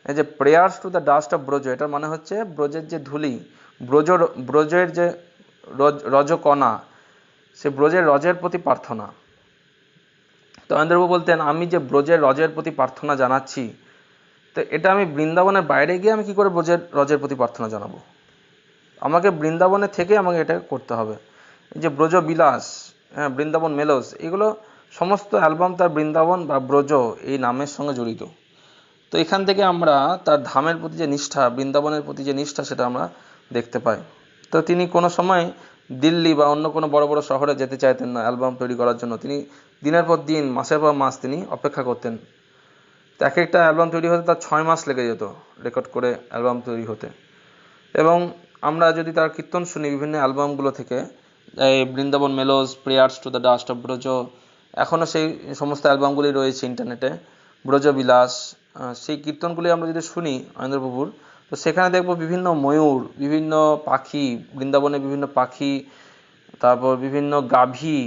এই যে prayers to the dust of Braj, এটার মানে হচ্ছে ব্রজের যে ধুলি, ব্রজের যে রজকণা, সে ব্রজের রজের প্রতি প্রার্থনা। তো অয়নেন্দ্রবাবু বলতেন, আমি যে ব্রজের রজের প্রতি প্রার্থনা জানাচ্ছি, তো এটা আমি বৃন্দাবনের বাইরে গিয়ে আমি কি করে ব্রজের রজের প্রতি প্রার্থনা জানাবো? আমাকে বৃন্দাবনে থেকে আমাকে এটা করতে হবে। এই যে ব্রজ বিলাস, হ্যাঁ, বৃন্দাবন মেলোস, এগুলো সমস্ত অ্যালবাম তার বৃন্দাবন বা ব্রজ এই নামের সঙ্গে জড়িত। তো এখান থেকে আমরা তার ধামের প্রতি যে নিষ্ঠা, বৃন্দাবনের প্রতি যে নিষ্ঠা, সেটা আমরা দেখতে পাই। তো তিনি কোনো সময় দিল্লি বা অন্য কোনো বড় বড় শহরে যেতে চাইতেন না অ্যালবাম তৈরি করার জন্য। তিনি দিনের পর দিন, মাসের পর মাস তিনি অপেক্ষা করতেন। তো এক একটা অ্যালবাম তৈরি হতে তার 6 মাস লেগে যেত রেকর্ড করে অ্যালবাম তৈরি হতে। এবং আমরা যদি তার কীর্তন শুনি বিভিন্ন অ্যালবামগুলো থেকে, এই বৃন্দাবন মেলোস, prayers to the dust of Braj, এখনও সেই সমস্ত অ্যালবামগুলি রয়েছে ইন্টারনেটে, ব্রজবিলাস, সেই কীর্তনগুলি আমরা যদি শুনি অয়নেন্দ্রবাবুর, তো সেখানে দেখব বিভিন্ন ময়ূর, বিভিন্ন পাখি, বৃন্দাবনে বিভিন্ন পাখি, তারপর বিভিন্ন গাভী,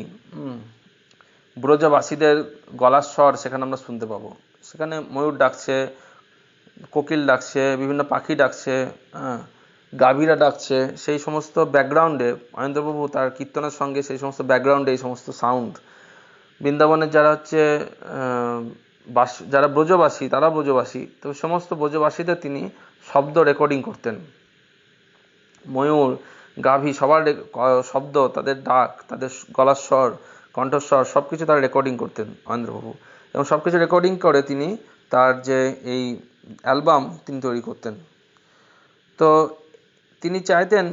ব্রজবাসীদের গলার স্বর সেখানে আমরা শুনতে পাবো। সেখানে ময়ূর ডাকছে, কোকিল ডাকছে, বিভিন্ন পাখি ডাকছে, গাভীরা ডাকছে, সেই সমস্ত ব্যাকগ্রাউন্ডে অয়নেন্দ্রবাবু তার কীর্তনের সঙ্গে সেই সমস্ত ব্যাকগ্রাউন্ডে এই সমস্ত সাউন্ড, বৃন্দাবনের যারা হচ্ছে যারা ব্রজবাসী, তারা ব্রজবাসী, তো সমস্ত ব্রজবাসীদের তিনি শব্দ রেকর্ডিং করতেন। ময়ূর, গাভী, সবার শব্দ, তাদের ডাক, তাদের গলার স্বর, কণ্ঠস্বর, সব কিছু তারা রেকর্ডিং করতেন অয়নেন্দ্রবাবু। এবং সব কিছু রেকর্ডিং করে তিনি তার যে এই অ্যালবাম তিনি তৈরি করতেন। তো তিনি চাইতেন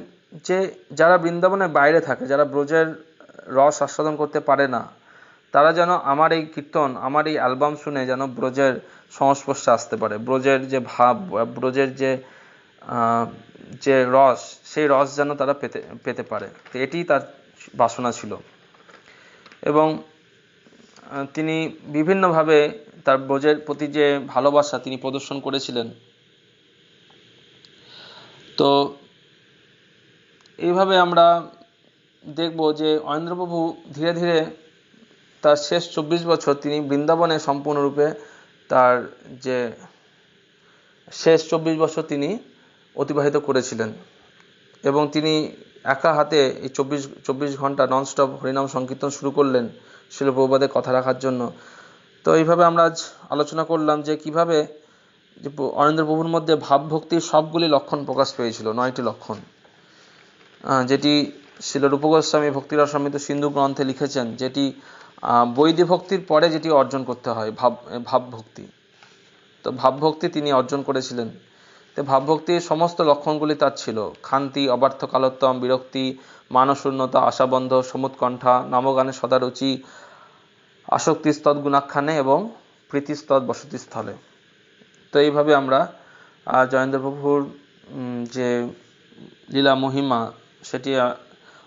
যে যারা বৃন্দাবনের বাইরে থাকে, যারা ব্রজের রস আস্বাদন করতে পারে না, তারা যেন আমার এই কীর্তন, আমার এই অ্যালবাম শুনে যেন ব্রজের সংস্পর্শে আসতে পারে, ব্রজের যে ভাব, ব্রজের যে যে রস, সেই রস যেন তারা পেতে পারে। তো এটি তার বাসনা ছিল। এবং তিনি বিভিন্নভাবে তার ব্রজের প্রতি যে ভালোবাসা তিনি প্রদর্শন করেছিলেন। তো এইভাবে আমরা দেখব যে অয়নেন্দ্রপ্রভু ধীরে ধীরে তার শেষ 24 বছর তিনি বৃন্দাবনে সম্পূর্ণরূপে তার যে শেষ 24 বছর তিনি অতিবাহিত করেছিলেন। এবং তিনি একা হাতে এই 24 ঘন্টা ননস্টপ হরিনাম সংকীর্তন শুরু করলেন শিল প্রভুপাদের কথা রাখার জন্য। তো এইভাবে আমরা আজ আলোচনা করলাম যে কিভাবে যে অয়নেন্দ্রপ্রভুর মধ্যে ভাবভক্তির সবগুলি লক্ষণ প্রকাশ পেয়েছিল, 9টি লক্ষণ, যেটি শিল রূপ গোস্বামী ভক্তিরসামৃত সিন্ধু গ্রন্থে লিখেছেন, যেটি বৈদিক ভক্তির পরে যেটি অর্জন করতে হয়, ভাবভক্তি। তো ভাবভক্তি তিনি অর্জন করেছিলেন। তো ভাবভক্তির সমস্ত লক্ষণগুলি তার ছিল: ক্ষান্তি, অবার্থ কালোত্তম, বিরক্তি, মানশূন্যতা, আশাবন্ধ, সমুৎকণ্ঠা, নবগানে সদারুচি, আসক্তিস্তৎ গুণাখ্যানে এবং প্রীতিস্তৎ বসতিস্থলে। তো এইভাবে আমরা অয়নেন্দ্রপ্রভুর যে লীলা মহিমা সেটি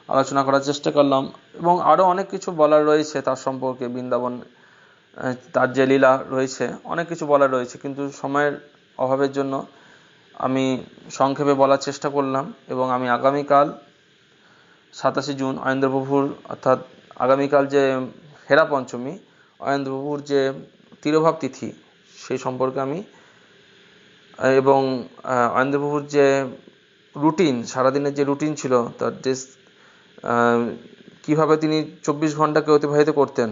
আলোচনা করার চেষ্টা করলাম। এবং আরও অনেক কিছু বলার রয়েছে তার সম্পর্কে, বৃন্দাবন তার যে লীলা রয়েছে, অনেক কিছু বলার রয়েছে, কিন্তু সময়ের অভাবের জন্য আমি সংক্ষেপে বলার চেষ্টা করলাম। এবং আমি আগামীকাল 27 জুন অয়নেন্দ্রপ্রভুর, অর্থাৎ আগামীকাল যে হেরা পঞ্চমী, অয়নেন্দ্রপ্রভুর যে তিরোভাব তিথি, সেই সম্পর্কে আমি, এবং অয়নেন্দ্রপ্রভুর যে রুটিন, সারাদিনের যে রুটিন ছিল, তার যে কীভাবে তিনি 24 ঘন্টাকে অতিবাহিত করতেন,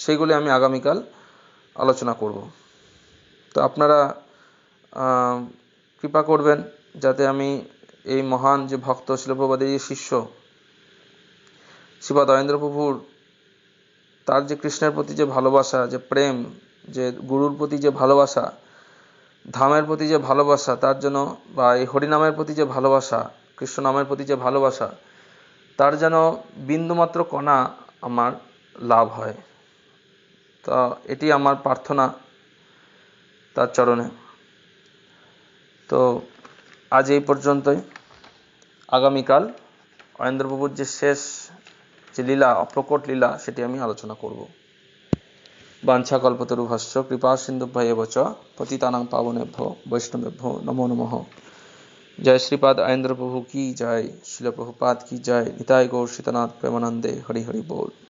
সেইগুলি আমি আগামীকাল আলোচনা করব। তো আপনারা কৃপা করবেন যাতে আমি এই মহান যে ভক্ত, শিল প্রভুপাদের যে শিষ্য, শ্রীপাদ অয়নেন্দ্রপ্রভুর তার যে কৃষ্ণের প্রতি যে ভালোবাসা, যে প্রেম, যে গুরুর প্রতি যে ভালোবাসা, ধামের প্রতি যে ভালোবাসা, তার জন্য, বা এই হরিনামের প্রতি যে ভালোবাসা, কৃষ্ণ নামের প্রতি যে ভালোবাসা, তার যেন বিন্দুমাত্র কণা আমার লাভ হয়। তা এটি আমার প্রার্থনা তার চরণে। তো আজ এই পর্যন্তই। আগামীকাল অয়নেন্দ্রপ্রভুর যে শেষ যে লীলা, অপ্রকট লীলা, সেটি আমি আলোচনা করব। বাঞ্ছা কল্পতরুভ্যশ্চ কৃপা সিন্ধুভ্যেব চ পতিতানাং পাবনেভ্যো বৈষ্ণবেভ্যো নমো নমঃ। জয় শ্রীপাদ অয়নেন্দ্রপ্রভু কি জয়, শিল প্রভুপাদ কি জয়। নিতাই গৌর সীতানাথ প্রেমানন্দে হরি হরি बोल।